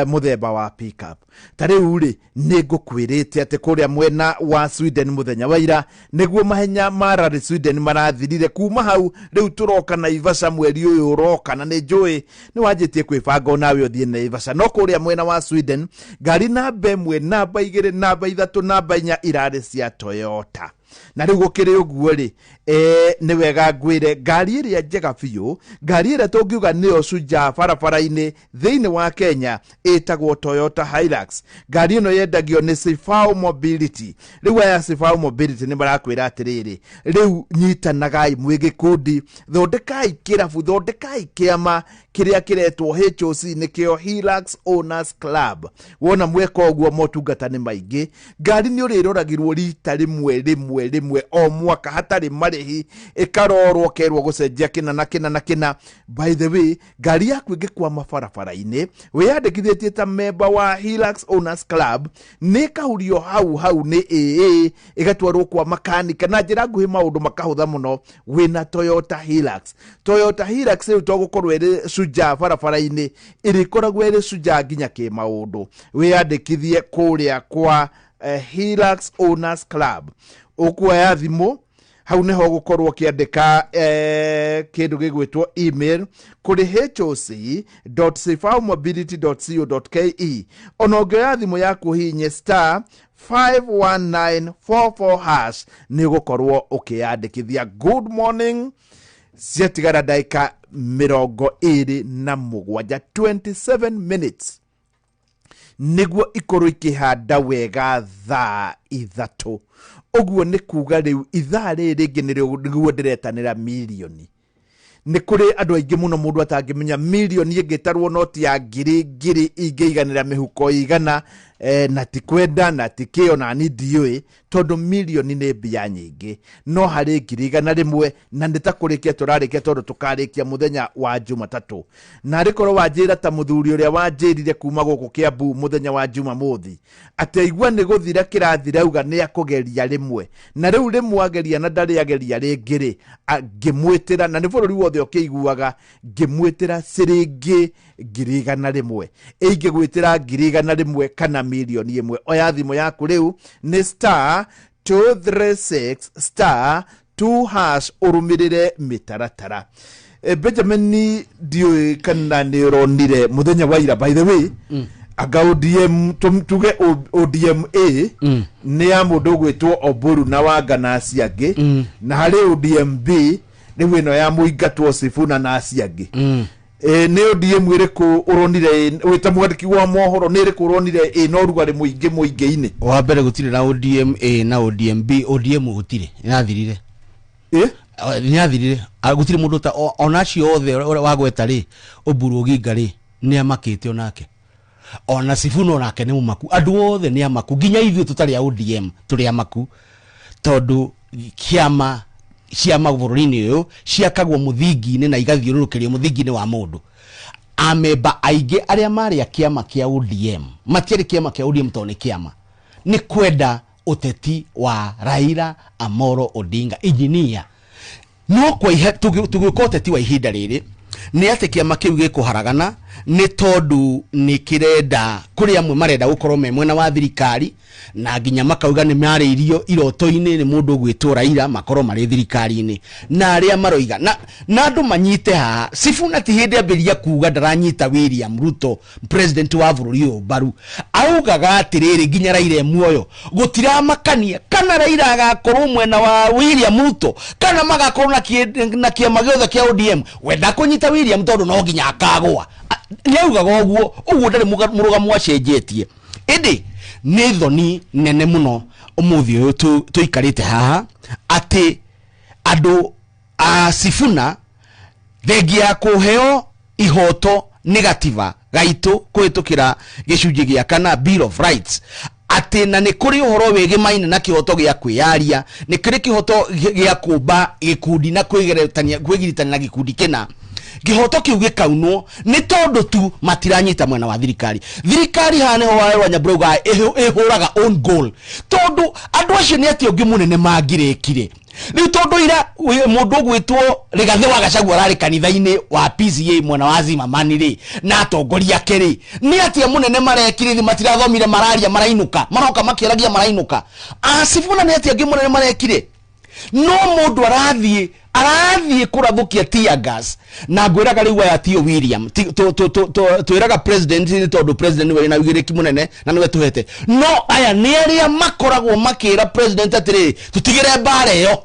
mũthemba wa pickup. Ta rĩu rĩ nĩ ngũkwĩrĩte atĩ kũrĩa mwena wa Sweden mũthenya wa ira nĩguo mahenya ma Rally Sweden marathirire. Kuma hau rĩu tũroka Naivasha mweri ũyũ ũroka na nĩ njũĩ nĩ wanjĩtie kwĩbanga nawe ũthiĩ Naivasha. No kũrĩa mwena wa Sweden ngari namba 1, namba 2, namba 3, namba 4 irarĩ cia Toyota. na rĩu gũkĩrĩ ũguo rĩ nĩ wega ngwĩre ngari ĩrĩa njega biũ, ngari ĩrĩa tũngiuga nĩyo Shujaa barabara-inĩ thĩinĩ wa Kenya ĩtagwo Toyota Hilux. Ngari ĩno yendagio nĩ Sifau Mobility. Rĩu aya Sifau Mobility nĩ marakwĩra atĩrĩrĩ, rĩu nyitanagai mwĩ gĩkundi, thondekai kĩrabu, thondekai kĩama kĩrĩa kĩretwo HOC nĩkĩo Hilux Owners Club. Wona mweka ũguo motungata nĩ maingĩ. Ngari nĩ ũrĩroragirwo rita rĩmwe o mwaka hatarĩ marĩhi, ĩkarorwo kerwo gũcenjia kĩna. By the way, ngari yaku ĩngĩkwama barabara-inĩ, wĩyandĩkithĩtie ta member wa Hilux Owners Club, nĩ kahurio hau nĩ AA, ĩgatwarwo kwa makanika, na njĩra nguhĩ maũndũ makahũtha mũno wĩna Toyota Hilux. Toyota Hilux rĩu to gũkorwo ĩrĩ Shujaa barabara-inĩ, ĩrĩkoragwo ĩrĩ Shujaa nginya kĩmaũndũ. Wĩyandĩkithie kũrĩa kwa Hilux Owners Club. Ũkuoya thimũ, hau nĩho gũkorwo ũkĩandĩka kĩndũ gĩgwĩtwo email kũrĩ hoc.sifaumobility.co.ke. ona ũngĩoya thimũ yaku hihinye *51944# nĩ ũgũkorwo ũkĩyandĩkithia. Good morning, ciatigara ndagĩka 27, 27 minutes nĩguo ikorwo ikĩhanda wega thaa 3. Ũguo nĩ kuga rĩu ithaa rĩrĩ rĩngĩ nĩguo ndĩretanĩra mirioni. Nĩ kũrĩ andũ aingĩ mũno mũndũ atangĩmenya mirioni ĩngĩtarwo noti ya ngiri ingĩiganĩra mĩhuko igana, na ti kwenda na ti kĩo na ni ndiũĩ, tondũ mirioni nĩ mbia nyingĩ. No harĩ ngiri igana rĩmwe, na nĩtakũrĩkia tũrarĩkia tondũ tũkarĩkia mũthenya wa Jumatatũ. Na rĩkorwo wanjĩra ta mũthuri ũrĩa wanjĩrire kuma gũkũ Kiambu mũthenya wa Jumamothi atĩ aigua nĩ gũthira kĩrathira auga nĩ akũgeria rĩmwe, na rĩu rĩmwe ageria na ndarĩ ageria rĩngĩ ngĩmwĩtĩra, na nĩ bũrũri wothe ũkĩiguaga, ngĩmwĩtĩra ciringi ngiri igana rĩmwe. Ingĩgwĩtĩra ngiri igana rĩmwe kana mirioni ĩmwe, oya thimũ yaku rĩu nĩ *236*2# ũrũmĩrĩre mĩtaratara. Benjamin ndiũĩ kana nĩ ũronire mũthenya wa ira, by the way, anga ODM tuge ODM A nĩ ya mũndũ ũgwĩtwo Oburu na Wanga na acio angĩ, na harĩ ODM B rĩu ĩno ya mũingatwo Sifuna na acio angĩ. Nĩ ODM ĩrĩkũ ũronire wĩta mwandĩki wa mohoro, nĩ ĩrĩkũ ũronire ĩna ũrugarĩ mũingĩ-inĩ? Wa mbere gũtirĩ na ODM A na ODM B. ODM gũtirĩ, nĩyathirire. Nĩyathirire, gũtirĩ mũndũ ta ona acio othe wagweta rĩ, Oburu Oginga rĩ, nĩ amakĩte onake, ona Sifuna onake nĩ mũmaku, andũ othe nĩ amaku, nginya ithuĩ tũtarĩ a ODM tũrĩ amaku, tondũ kĩama ciama bũrũri-inĩ ũyũ ciakagwo mũthingi-inĩ na igathiũrũrũkĩrio mũthingi-inĩ wa mũndũ. Amemba aingĩ arĩa marĩ a kĩama kĩa ODM matiarĩ kĩama kĩa ODM tondũ nĩ kĩama, nĩ kwenda ũteti wa Raila Amolo Odinga engineer. No tũgĩũka ũteti wa ihinda rĩrĩ nĩ atĩ kĩama kĩu gĩkũharagana, nĩ tondũ nĩ kĩrenda kũrĩ amwe marenda gũkorwo me mwena wa thirikari, na nginya makauga nĩ marĩirio iroto-inĩ nĩ mũndũ gwĩtwo Raila makorwo marĩ thirikari-inĩ, na arĩa maroiga na andũ manyite haha. Sifuna ti hĩndĩ ambĩria kuga ndaranyita William Ruto president wa bũrũri ũyũ mbaru, augaga atĩrĩrĩ nginya Raila muoyo gũtiramakania kana Raila agakorwo mwena wa William Ruto kana magakorwo na kĩama gĩothe kĩa ODM, wenda kũnyita William tondũ no nginya akagwa. Nĩaugaga ũguo ndarĩ mũrũgamo acenjetie. Ĩndĩ nĩ thoni nene mũno ũmũthĩ ũyũ tũikarĩte haha atĩ andũ a Sifuna thengia ya kũheo ihoto negativa gaitũ kũhĩtũkĩra gĩcunjĩ gĩa kana Bill of Rights, atĩ na nĩ kũrĩ ũhoro wĩgĩ maine na kĩhoto gĩa kwĩyaria, nĩ kũrĩ kĩhoto gĩa kũmba gĩkundi na kwĩgiritania na gĩkundi kĩna. Kĩhoto kĩu gĩkaunwo nĩ tondũ tu matiranyita mwena wa thirikari. Thirikari haha nĩho warwa Nyambura ĩhũraga own goal, tondũ andũ acio nĩ atĩ ũngĩ mũnene mangĩrĩkire. Rĩu tondũ ira mũndũ gwĩtwo Rigathĩ wa Gachagua ararĩ kanitha-inĩ wa PCA mwena wa Zimamani rĩ, na atongoria kerĩ, nĩ atĩ mũnene marekire thĩ matirathomire mararia marainũka, maroka makĩaragia marainũka. Sifuna nĩ atĩ ũngĩ mũnene marekire. No mũndũ arathiĩ arathie kurathukia tear gas na ngwiraga riu aya tio William twiraga president ni tondu president we na wigiriki munene na niwe tuhete no aya ni aria makoragwo makira president atiri tutigire mbara iyo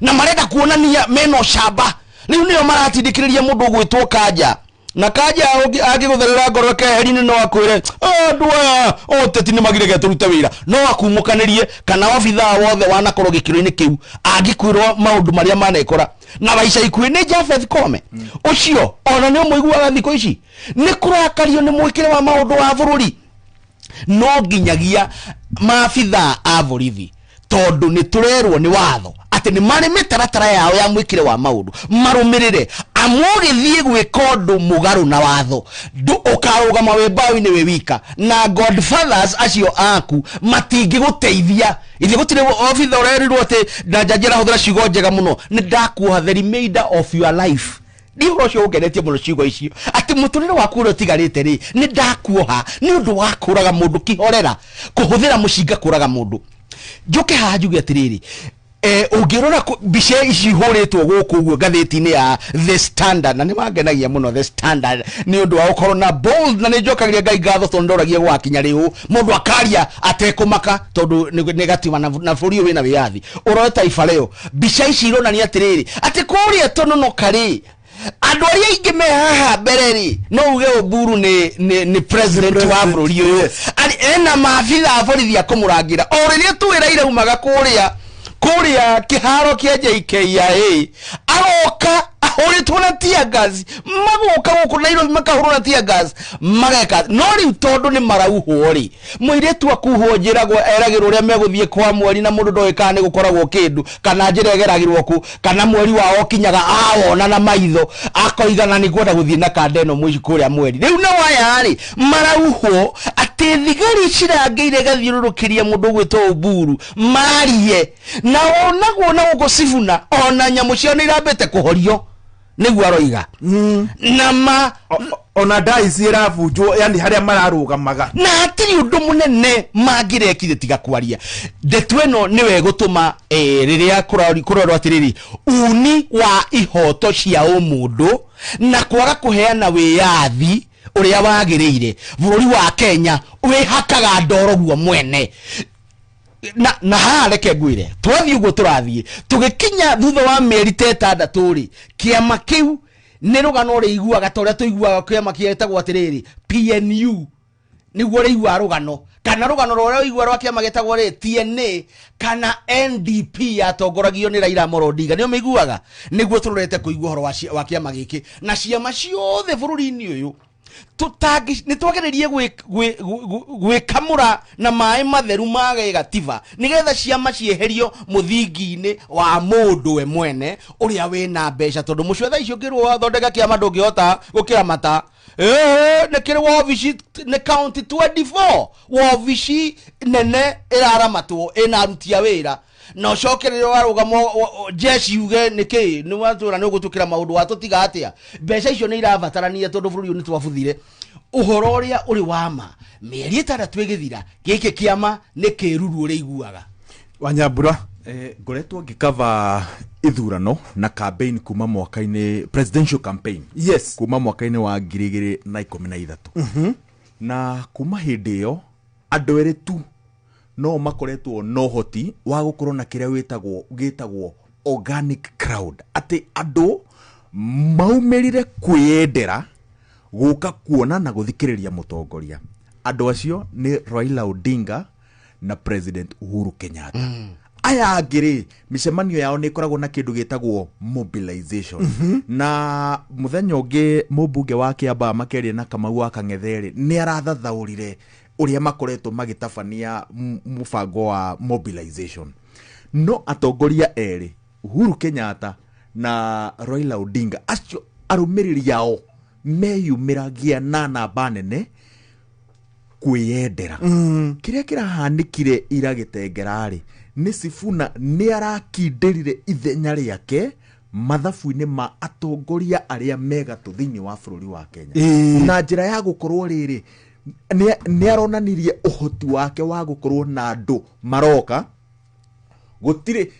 na marenda kuonania meno shamba riu niyo maratindikiriria mundu gwitwo Kanja na Kanja agigutherera ngoro keheri-ini no akwire ndwa oteti ni magirege turute wira no akumukanirie kana obithaa wothe wanakorwo gikiro-ini kiu angikwirwo maundu maria manekora na baica ikuwi ni Japheth Koome ucio ona ni muiguaga thiko ici ni kurakario ni mwikire wa maundu wa bururi no nginyagia maabithaa a borithi tondu ni turerwo ni watho ati ni mari mitaratara yao ya mwikire wa maundu marumirire amugithie gwikondu mugaru na watho ukarugama we bawi ni we wika na godfathers acio aku matingi guteithia ithi gutire ofitha urerirwo ati ndajajira huthira cigo njega muno ni ndakuha the remainder of your life ndihoro cio ugeretie muno cigo icio ati muturire waku ro tigarite ri ni ndakuha ni undu wa kuraga mundu kihorera kuhuthira mucinga kuraga mundu njuke hajuge atiriri ungirora bice ici huritwo guku guo gatheti-ini ya The Standard na ni mangenagia muno The Standard ni undu wa ukorwo na bold na ni njokagiria ngai ngatho tondoragia gwakinya riu mundu akaria atekumaka tondu ni gatima na buri wina wiathi urore taifa leo bica ici ironania atiriri ati kuria tonono kari andu aria ingi me haha bereri no uge Oburu ni president wa buri uyu ari ena maabitha borithi akumurangira oriria tuwiraire umaga kuria kiharo kia JKIA aroka ahoritwo na tear gas magoka guku Nairobi makahurwo na tear gas mageka no riu tondu ni marauhwo ri muiretu akuhwo njiragwo eragirwo uria meguthie kwa mweri na mundu ndoika ni gukoragwo kindu kana njira egeragirwo ku kana mweri wao kinyaga awona na maitho akoigana ni gwenda guthie na kandeno mwici kuria mweri riu na waya ri marauhwo ati thigari cirangeire gathiururukiria mundu gwitwo Oburu marie na onagwo na gugocibuna ona nyamu cio ni irambite kuhorio niguo aroiga na ona dai ciravunjwo yani haria mararugamaga na atiri undu munene magirekire tiga kwaria ndeto eno niwe gutuma riria kurorwo atiriri uni wa ihoto cia umundu na kwaga kuheana wiyathi uria wagiriire bururi wa Kenya wihakaga ndoro guo mwene na hareke ngwire twathie uguo turathie tugikinya thutha wa mieri 6 ri kiama kiu ni rugano ri iguaga toria tuiguaga kiama kietagwo atiriri PNU niguo ri igua rugano kana rugano roria igua rwa kiama getagwo ri TNA kana NDP atongoragio ni Raila Amolo Odinga ni umiguaga niguo turorete kuigua horo wa kiama giki na ciama ciothe bururi-ini uyu tutangi ni twageririe gwikamura na mai matheru mage gativa nigetha ciama cieherio muthingi-ini wa mundu we mwene uria wina mbeca tondu mucio tha icio ngirwo thondeka kiama ndungihota gukiramata nekire wabici ne county 24 wabici nene iraramatwo inarutia wira no cokerero warugamo jeshi uge niki ni watura ni ugutukira maundu watutiga atia mbeca icio ni irabatarania tondu bururi ni twabuthire uhoro uria uri wama mieri 6 igithira giki kiama ni kiruru uri iguaga Wanyambura ngoretwo ngikava ithurano na campaign kuma mwaka-ini presidential campaign yes kuma mwaka-ini wa 2013 na kuma hindi iyo andu eri tu no makoretwo no hoti wa gukorwo na kiria gitagwo organic crowd ati andu maumerire kwiyendera guka kuona na guthikiriria mutongoria andu acio ni Raila Odinga na President Uhuru Kenyatta aya angiri micemanio yao ni koragwo na kindu gitagwo mobilization na muthenya ungi mubunge wa Kiambaa Makeria na Kamau wa Kang'ethere ni arathathaurire uria makoretwo magitabania mubango wa mobilization no atongoria eri Uhuru Kenyatta na Raila Odinga acio arumiriri yao meyumiragia na namba nene kwiyendera kiria kirahanikire ira Gitengerari ni Sifuna ni arakindirire ithenya riake mathabu-ini ma atongoria aria megatu thiini wa bururi wa Kenya na njira ya gukorwo riri ni aronanirie uhoti wake wa gukorwo na andu maroka gutire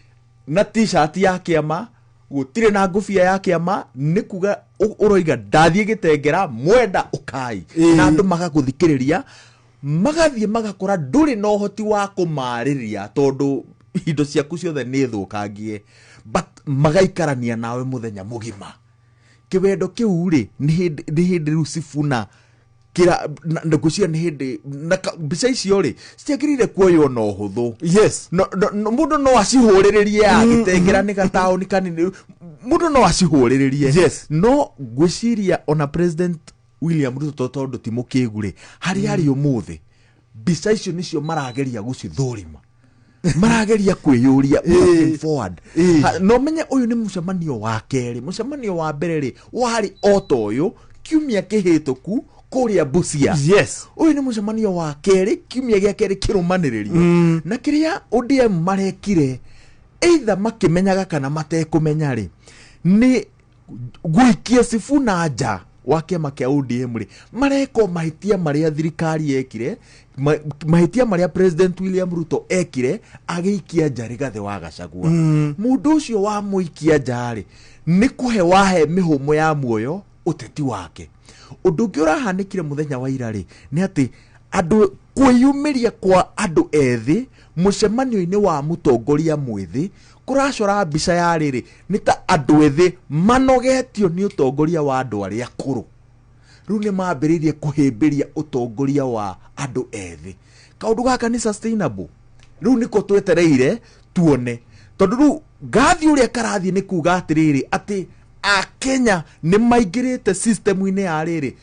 na t-shirt ya kiama gutire na ngufia ya kiama ni kuga uroiga ndathie gitengera mwenda ukai na andu magaguthikiriria magathie magakora nduri no hoti wa kumariria tondu indo ciaku ciothe ni thukangie but magaikarania nawe muthenya mugima kiwendo kiu ri ni hindi ru Sifuna kira ndagucia ni hindi mbica icio ri ciagirire kuoyo no huthu yes mundu no acihuriririe agitengera ni gatao ni kanini mundu no acihuriririe yes no gwiciria ona President William Ruto tondu ti mukigure hari umuthi mbica icio nicio marageria gucithurima marageria kwiyuria moving forward no menye uyu ni mucemanio wa keri mucemanio wa mbere ri wari oto uyu kiumia kihituku kuria Busia yes uyu ni mucemanio wa keri kiumia gia keri kirumaniririo na kiria ODM marekire either makimenyaga kana matekumenya ri ni guikia Sifuna nja wa kiama kia ODM ri mareko mahitia maria thirikari yekire mahitia maria President William Ruto ekire agiikia nja Rigathi wa Gachagua mundu ucio wa muikia nja ri ni kuhe wahe mihumo ya muoyo uteti wake undu ungi urahanikire muthenya wa ira ri ni ati andu kwiyumiria kwa andu ethi mucemanio-ini wa mutongoria mwithi kuracora mbica ya riri ni ta andu ethi manogetio ni utongoria wa andu aria akuru riu ni mambiririe kuhimbiria utongoria wa andu ethi kaundu gaka ni sustainable riu niko twetereire tuone tondu riu gathi uria karathie ni kuga atiriri ati a Kenya ni maingirite system-ini ya riri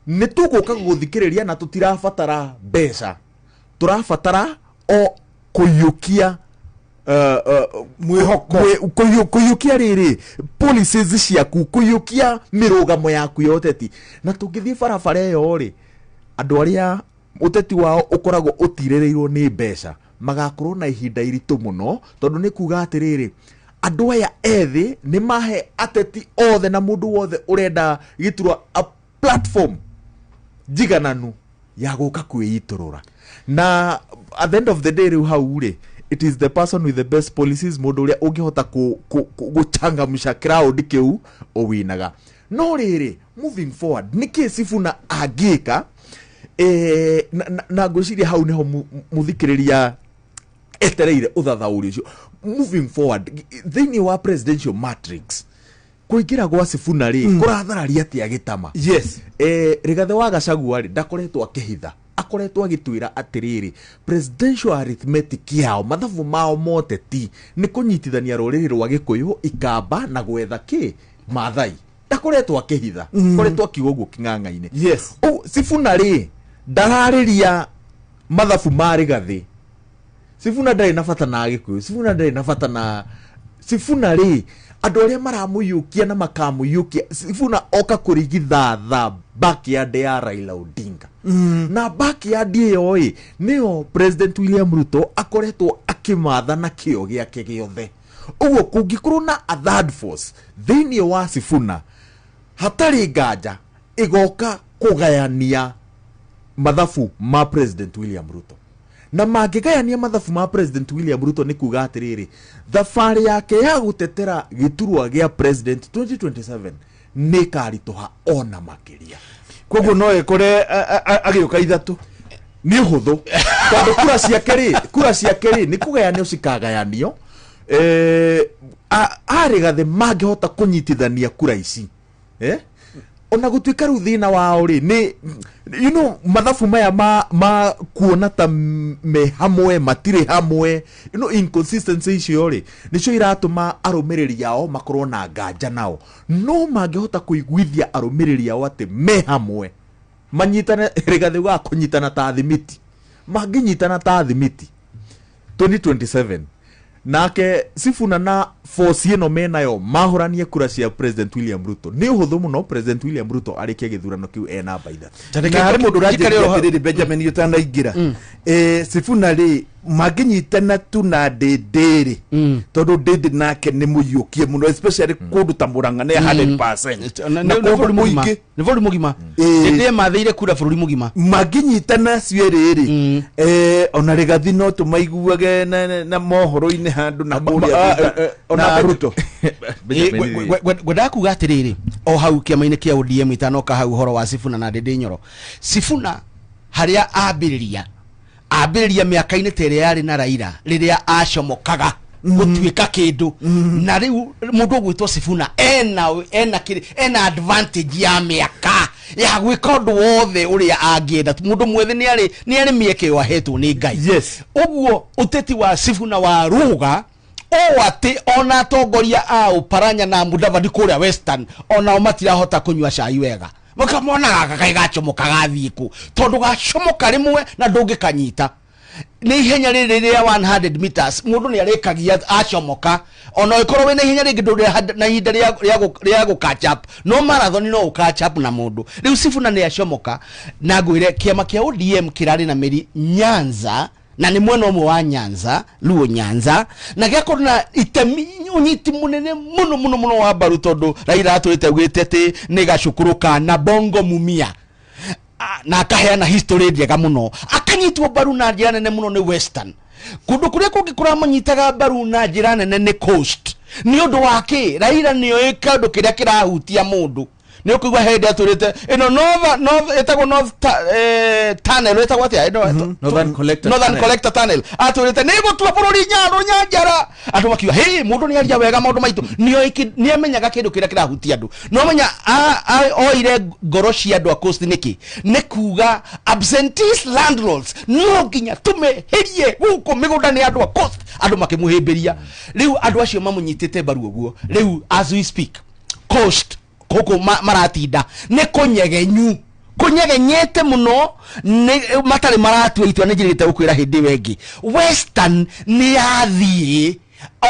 ni tuguka guthikiriria na tutirabatara mbeca turabatara o kuyukia mwihoko kuyukia riri policies ciaku kuyukia mirugamo yaku yoteti na tungithie barabara yo ri andu aria uteti wao ukoragwo utirereirwo ni mbeca magakorwo na ihinda iritu muno tondu ni kuga atiriri andu aya ethi ni mahe ateti othe na mundu wothe urenda giturwa a platform jigananu ya guka kwiiturura na at the end of the day riu hau ri it is the person with the best policies mundu uria ungihota guchangamsha crowd kiu owinaga no riri moving forward niki Sifuna agika na ngwiciria hau niho muthikiriria etereire uthathauri ucio moving forward thini wa presidential matrix kuingira gwa Sifuna ri kurathararia ati agitama yes Rigathi wa Gachagua ri ndakoretwo akihitha akoretwo agitwira atiriri presidential arithmetic yao mathabu mao moteti ni kunyitithania ruriri rwa Gikuyu ikamba na gwetha ki mathai ndakoretwo akihitha koretwo akiugo king'ang'a-ini yes Sifuna ri ndarariria mathabu ma Rigathi Sifuna ndari na bata na Gikuyu Sifuna ndari na bata na Sifuna ri andu aria maramuyukia na makamuyukia Sifuna oka kurigitha backyard ya Raila Odinga na backyard iyo niyo President William Ruto akoretwo akimatha na kio giake giothe uguo kungikorwo na a third force thini wa Sifuna hatari nganja igoka kugayania mathabu ma President William Ruto na mangigayania mathabu ma President William Ruto ni kuga atiriri thabari yake ya gutetera giturwa gia president 2027 ni karitoha ona makiria koguo no ekore agiuka ithatu ni huthu tondu kura ciake ri ni kugayanio cikagayanio Rigathi mangihota kunyitithania kura ici ona gutuika ru thina wao ri ni mathabu maya ma kuona ta me hamwe matire hamwe inconsistency icio ri nicio iratuma arumiriri yao makorwo na nganja nao no mangihota kuiguithia arumiriri yao ati me hamwe manyitana Rigathi wa kunyitana ta thimiti manginyitana ta thimiti 2027 nake Sifuna na force ino menayo mahoranie kura cia President William Ruto ni uhuthu muno President William Ruto arikie githurano kiu ena baitha na hari mundu rajiria Benjamin yutana ingira Sifuna ri maginyitana tu na ndindiri tondu ndindi nake ni muyukie muno especially kundu ta Murang'a ne 100% na bũrũri mũgima nĩ bũrũri mũgima ndĩ mathĩire kura bũrũri mũgima maginyitana cierĩrĩ ona Rigathi no tumaiguage na mohoro-inĩ handu na kũrĩa ona Ruto ngwendaga kuga atĩrĩrĩ o hau kĩama-inĩ kĩa ODM itanoka hau ũhoro wa Sifuna na Ndindi Nyoro. Sifuna harĩa ambĩrĩria mĩaka-inĩ ta ĩrĩa yarĩ na Raila rĩrĩa acomokaga gũtuĩka kĩndũ na rĩu mũndũ ũgwĩtwo Sifuna ena advantage ya mĩaka ya gwĩka ũndũ wothe ũrĩa angĩenda. Mũndũ mwethe nĩ arĩ mĩeke ĩyo ahetwo nĩ Ngai. Ũguo ũteti wa Sifuna wa Ruga atĩ ona atongoria a Oparanya na Mudavadi kũrĩa Western onao matirahota kũnyua cai wega. Makamona gaka gachomoka gathiĩ kũ tondũ gacomoka rĩmwe na ndũngĩkanyita. Nĩ ihenya rĩrĩa 100 meters mũndũ nĩ arĩkagia acomoka ona ĩkorwo wĩna ihenya rĩngĩ ndũrĩ na ihinda rĩa gũcatch up no marathon no ũcatch up na mũndũ. Rĩu Sifuna nĩ acomoka na ngwĩre kĩama kĩa ODM kĩrarĩ na mĩri Nyanza na nĩ mwena ũmwe wa Nyanza Luo Nyanza na gĩakorwo na itemi ũnyiti mũnene mũno wa mbaru tondũ Raila atũrĩte ugĩte atĩ nĩ gacukũrũka na Bongo Mumia na akaheana history njega mũno akanyitwo mbaru na njĩra nene mũno nĩ Western. Kũndũ kũrĩa kũngĩ kũramanyitaga mbaru na njĩra nene nĩ Coast. Nĩ ũndũ wake Raila nĩoĩ kĩndũ kĩrĩa kĩrahutia mũndũ. Nĩ ũkũigua hĩndĩ atũrĩte ĩno ĩtagwo North Tunnel ĩtagwo atĩa Northern Collector Tunnel atũrĩte nĩ gũtua bũrũri Nyanjara andũ makiuga hĩ mũndũ nĩ aria wega maũndũ maitũ nĩ amenyaga kĩndũ kĩrĩa kĩrahutia andũ no menya oire ngoro cia andũ a Coast nĩkĩ nĩ kuga absentee landlords no nginya tũmeherie gũkũ mĩgũnda nĩ andũ a Coast andũ makĩmũhĩmbĩria. Rĩu andũ acio mamũnyitĩte mbaru ũguo. Rĩu as we speak Coast huko maratinda ne kunyegenyete muno ne matari maratu itwa nejirite ukwira hindi wengi. Western ni yathie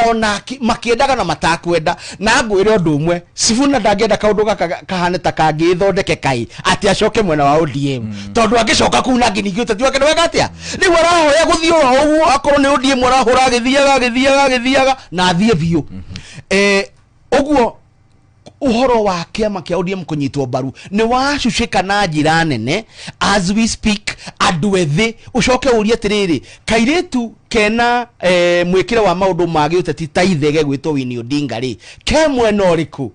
ona makiendaga na matakwenda na ngwire undu umwe Sifuna ndangenda kaundu kahane ta kangithondeke kai ati acoke mwena wa ODM tondu angicoka kuu nangi ningĩte tiwake wega atia riu arahoya guthio uguo akorwo ni ODM arahura agithiaga na athie biu uguo uhoro wa kĩama kĩa ODM kũnyitwo mbaru nĩ wacucĩka na njĩra nene as we speak. Andũ ethĩ ucoke ũrie atĩrĩrĩ kairĩtu kena mwĩkĩre wa maũndũ ma gĩũteti ta ithege gwĩtwo Winnie Odinga rĩ ke mwena ũrĩkũ?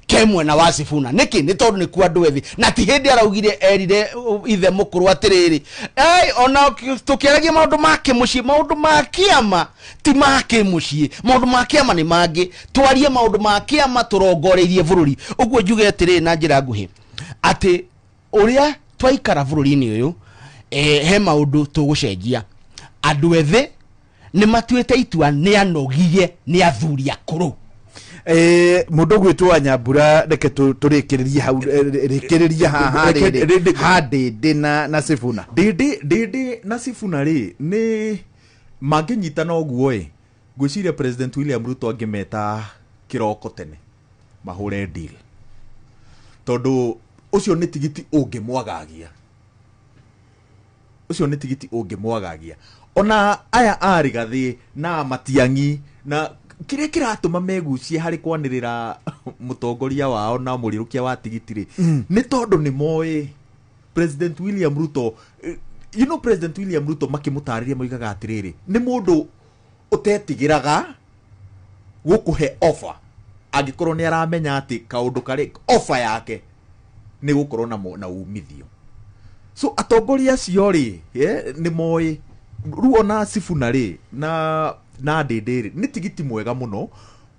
Ke mwena wa Sifuna nĩkĩ? Nĩ tondũ nĩ kwa andũ ethĩ na ti hĩndĩ araugire erire ithe mũkũrũ atĩrĩrĩ ona tũkĩaragia maũndũ ma kĩmũciĩ maũndũ ma kĩama ti ma kĩmũciĩ maũndũ ma kĩama nĩ mangĩ twarie maũndũ ma kĩama tũrongoreirie bũrũri. Ũguo njuge atĩrĩrĩ na njĩra nguhĩ atĩ ũrĩa twaikara bũrũri-inĩ ũyũ he maũndũ tũgũcenjia. Andũ ethĩ nĩ matuĩte itua nĩ anogie nĩ athuri akũrũ. Mundu gwitwa Nyambura reke turikiriria hau rikiriria haha Ndindi na Sifuna Ndindi na Sifuna ri ni manginyitana uguo ngwiciria President William Ruto angimeta kiroko tene mahure deal tondu ucio ni tigiti ungimwagagia ona aya a Rigathi na Matiang'i na kire kiratuma megucie hari kwanirira mutongoria wao na murirukia wa tigitire ni tondu ni moe President William Ruto. President William Ruto makimutariria moigaga atiriri ni mundu utetigiraga gukuhe offer angikorwo ni aramenya ati kaundu kari offer yake ni gukorwo na umithio. So atongoria cio ri ni moe ruona Sifuna ri na Ndindi ni tigiti mwega muno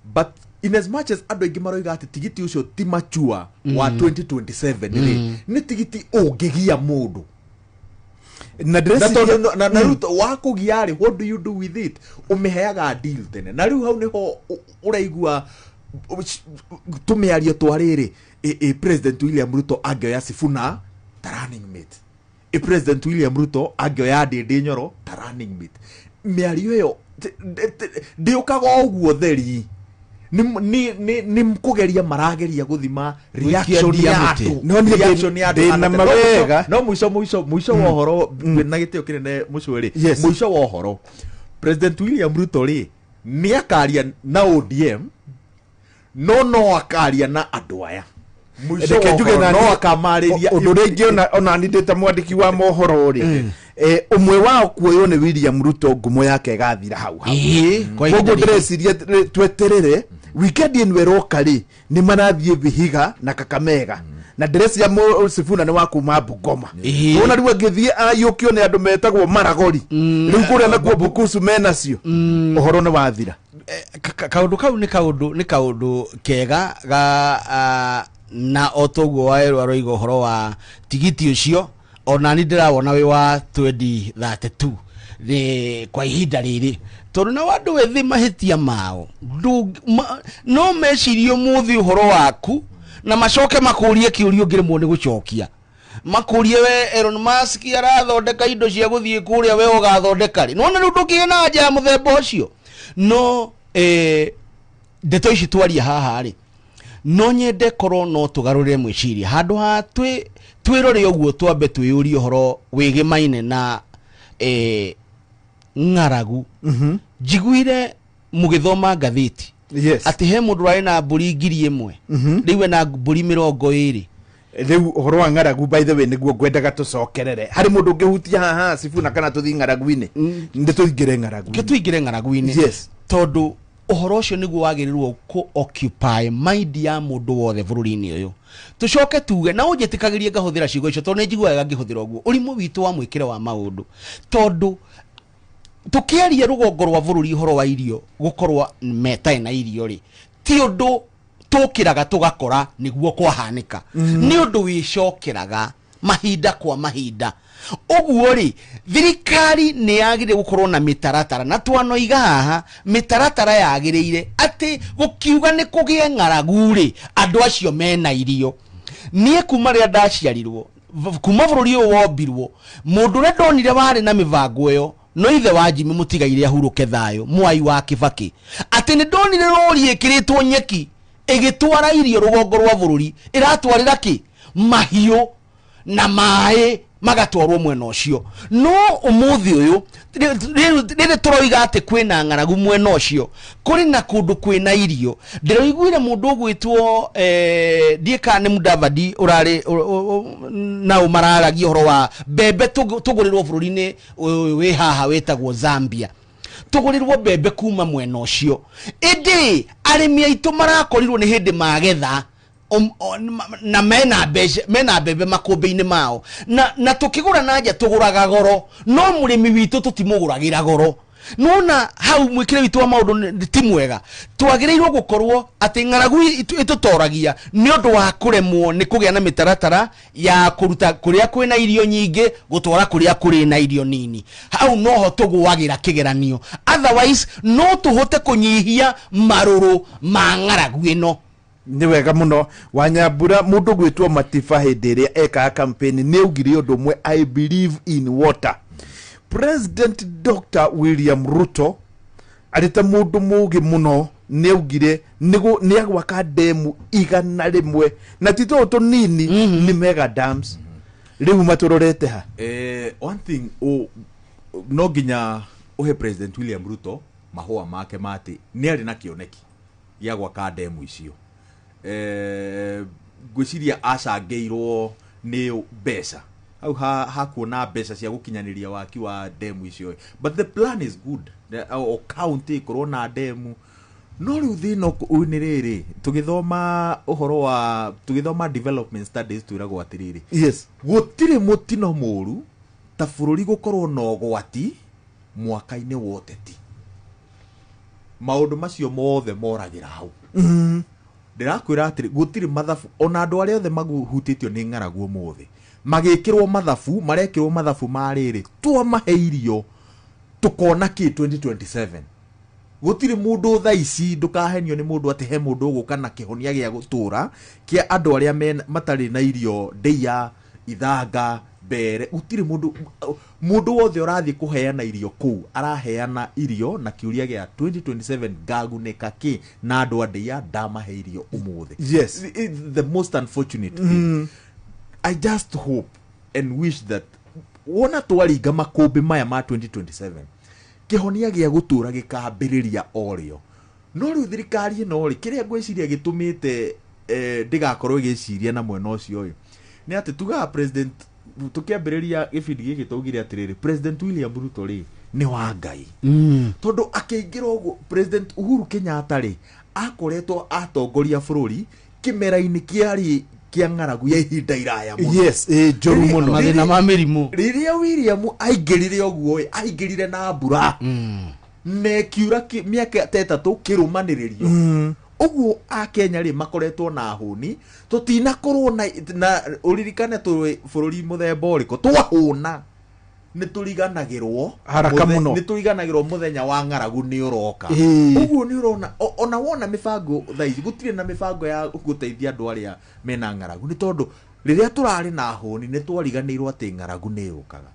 but in as much as ando ingi maroiga ati tigiti ucio ti mature wa 2027 ni tigiti ungigia mundu na Ruto wakugia ri what do you do with it umeheaga deal tene na riu hau niho uraigua tumiario twariri President William Ruto angioya Sifuna ta running mate President William Ruto angioya Ndindi Nyoro ta running mate miario yo ndiukaga uguo theri nĩ kũgeria marageria gũthima reaction ya andũ. No nĩ Reaction ya andũ. ndĩna mawega. No mũico wa ũhoro na gĩtĩo kĩnene mũcũrĩ. Mũico wa ũhoro President William Ruto rĩ nĩ akaria na ODM no akaria na andũ aya. Mũico wa ũhoro no akamarĩria ũndũ ũrĩa ingĩona ona nĩ ndĩta mwandĩki wa mohoro rĩ ũmwe wao kuoywo nĩ William Ruto ngumo yake ĩgathira hau hau. Koguo ndĩreciria tweterere weekend ĩno ĩroka rĩ nĩ marathiĩ Vihiga na Kakamega na ndĩreciria Sifuna nĩ wa kuma Bungoma. Ona rĩu angĩthiĩ ayũkio nĩ andũ metagwo Maragori rĩu kũrĩa nakuo Bukusu menacio ũhoro nĩ wathira. Kaũndũ kau nĩ kaũndũ kega ga na otoguo waerwa roiga ũhoro wa tigiti ũcio ona ni ndirawona wi wa 2032 ni kwa ihinda riri tondu na wandu wethi mahitia mao no mecirio muthi uhoro waku na macoke makurie kiurio ngirimo ni gucokia makurie we Elon Musk arathondeka indo cia guthie kuria we ugathondeka ri nona riu ndukiena nja muthemba ucio no ndeto ici twaria haha ri no nyende korwo no tugarurire mwiciria handu ha twirore uguo twambe twiyurie horo wigimaine na ngaragu jiguire mugithoma gatheti ati he mundu rai na mburi ngiri imwe riwe na mburi 20 riu horo wa ngaragu by the way niguo ngwendaga tucokerere hari mundu ngihutia haha Sifuna kana tuthi ngaragu-ini ndi tuingire ngaragu-ini yes tondu uhoro ucio niguo wagirirwo ku occupy mind ya mundu wothe bururi-ini uyu tucoke tuge na unjitikagirie ngahuthira ciugo icio tondu njiguaga ngihuthira uguo urimu witu wa mwikire wa maundu tondu tukiaria rugongo rwa bururi uhoro wa irio gukorwa metai na irio ri ti undu tukiraga tugakora niguo kwahanika ni undu wicokeraga mahinda kwa mahinda uguo ri thirikari ni yagire gukorwo na mitaratara na twanoiga haha mitaratara yagirire ati gukiuga ni kugie ngaragu ri andu acio mena irio nie kuma ria ndaciarirwo kuma bururi uyu wombirwo mundu re ndonire wari na mivango iyo no ithe wa Jimmy Mutigaire ahuruke thayo Mwai wa Kibaki ati ni ndonire rori ikiritwo nyeki igitwara irio rugongo rwa bururi iratwarira ki mahiu na mai magatwarwo mwena ucio no umuthi uyu rire turoiga ati kwina ngaragu mwena ucio kuri na kundu kwina irio ndiroiguire mundu ugwitwo Dieka ni Mudavadi urari na umararagia horo wa bebe tugurirwo bururi-ini we haha wetagwo Zambia tugurirwo bebe kuma mwena ucio indi arimi aitu marakorirwo ni hindi magetha na mena bebe makombe-ini mao na tukigura nanja tuguraga goro no murimi witu tutimuguragira goro nona hau mwikire witu wa maundu ti mwega twagirirwo gukorwo ati ngaragu itutoragia ni undu wa kuremwo ni kugia na mitaratara ya kuruta kuria kwina irio nyingi gutwara kuria kuri na irio nini hau no ho tuguagira kigeranio otherwise no tuhote kunyihia maruru ma ngaragu ino ni wega muno Wanyambura mundu gwitwo Matifa hindi iria eka campaign ni ugire undu mwe I believe in water. President Dr. William Ruto arita mundu mugi muno ni ugire ni agwaka demu 100 na tito to nini ni mega dams riu maturorete ha one thing no ginya uhe President William Ruto mahua make mati ni ari na kioneki ya gwaka demu icio gwiciria acangeirwo ni mbeca au hakuona mbeca cia gukinyaniria waki wa demu icio but the plan is good o county corona demu no riu thino ni riri tugithoma uhoro wa tugithoma development studies twiragwo atiriri yes gutire mutino muru ta bururi gukorwo no gwati mwaka-ini woteti maundu macio mothe moragira hau ndirakwira atiri gutiri mathabu ona andu aria othe maguhutitio ni ngaragu mothe magikirwo mathabu marekirwo mathabu mariri twa maheirio tukona ki 2027 gutiri mundu thaici ndukahenio ni mundu ati he mundu uguka na kihonia gia gutura kia andu aria matari na irio ndeia ithanga mbere utire mundu wothe urathi kuheana irio kuu araheana irio na kiuria gia 2027 gaguneka ki na andu andia ndamahe irio umuthi. Yes. The most unfortunate thing. I just hope and wish that wona twaringa makumbi maya ma 2027 kihonia gia gutura gikambiriria orio no riu thirikari ino ri kiria ngwiciria gitumite ndigakorwo giciria na mwena ucio uyu ni ati tuga president tukiambiriria gibindi giki tugire atiriri President William Ruto ri ni wa Ngai tondu akiingira uguo President Uhuru Kenyatta ri akoretwo atongoria bururi kimera-ini kiari kia ng'aragu ya ihinda iraya muno. Yes, joru muno mathina ma mirimu riria William aingirire uguo aingirire na mbura mekiura miaka 3 kirumaniririo uguo a Kenya ri makoretwo na huni tutinakorwo na uririkane tu bururi muthemba uriko twahuna ni turiganagirwo haraka muno ni turiganagirwo muthenya wa ng'aragu ni uroka uguo ni urona ona wona mibango thaici gutire na mibango ya guteithia andu aria mena ng'aragu ni tondu riria turari na huni ni twariganirwo ati ng'aragu ni yukaga.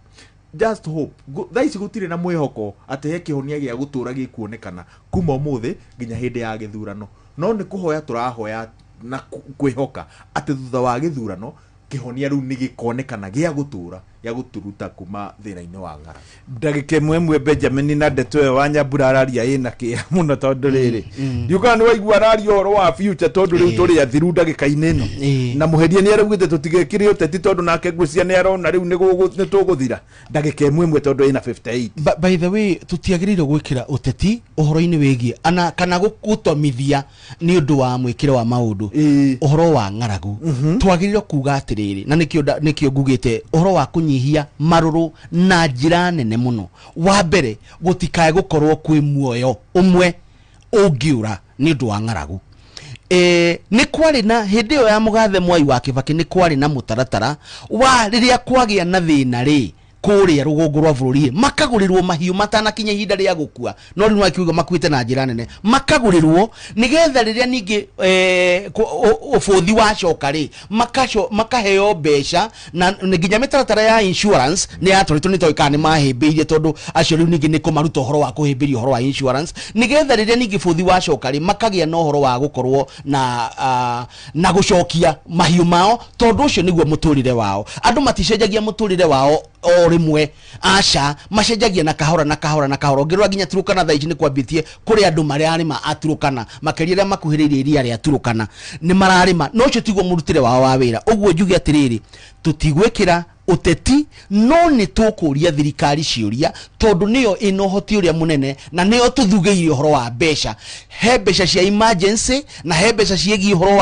Just hope thaici gutire na mwihoko ati he kihonia gia gutura gikuonekana kuma umuthi nginya hindi ya githurano no ni kuhoya turahoya na kwihoka ati thutha wa githurano kihonia riu ni gikonekana gia gutura ya guturuta kuma thina-ini wa ng'ara. ndagika imwe Benjamin na ndeto yo wa Nyambura araria ina kia muno tondu riri ndiuka ni waigua araria horo wa future tondu riu turi athiru ndagika-ini ino na muheria ni araugite tutigekire uteti tondu nake ngwiciria ni arona riu ni tuguthira ndagika imwe tondu ina 58. By the way tutiagirire gwikira uteti uhoro-ini wigie ana kana gutomithia ni undu wa mwikire wa maundu uhoro wa ng'aragu twagirire kuga atiriri na nikio ngugite uhoro wa kunyihia maruru na njira nene muno. Wa mbere gutikae gukorwo kwi muoyo umwe ungiura ni undu wa ng'aragu. Ni kwari na hindi yo ya Mugathe Mwai wa Kibaki ni kwari na mutaratara wa riria kwagia na thina ri kuria rugongo rwa bururi makagurirwo mahiu matanakinya ihinda ria gukua no riu akiuga makuite na njira nene makagurirwo nigetha riria ningi ubuthi wa coka ri makaheo mbeca na nginya mitaratara ya insurance ni atoritwo ni toikane mahimbirie tondu acio riu ningi ni kumaruta uhoro wa kuhimbiria uhoro wa insurance nigetha riria ningi buthi wa coka ri makagia na uhoro wa gukorwo na gucokia mahiu mao tondu ucio niguo muturire wao. Andu maticenjagia muturire wao o rimwe aca macenjagia na kahora na kahora na kahora ngirwa nginya Turukana thaici ni kwambitie kuri andu maria arima aturukana makeria makuhiririe iria ria Turukana ni mararima no cio tiguo murutire wao wa wira. Uguo njugi atiriri tutigwikira uteti no ni tukuria thirikari ciuria tondu niyo inohoti uria munene na niyo tuthugeirie uhoro wa mbeca he mbeca cia emergency na he mbeca ciegi uhoro wa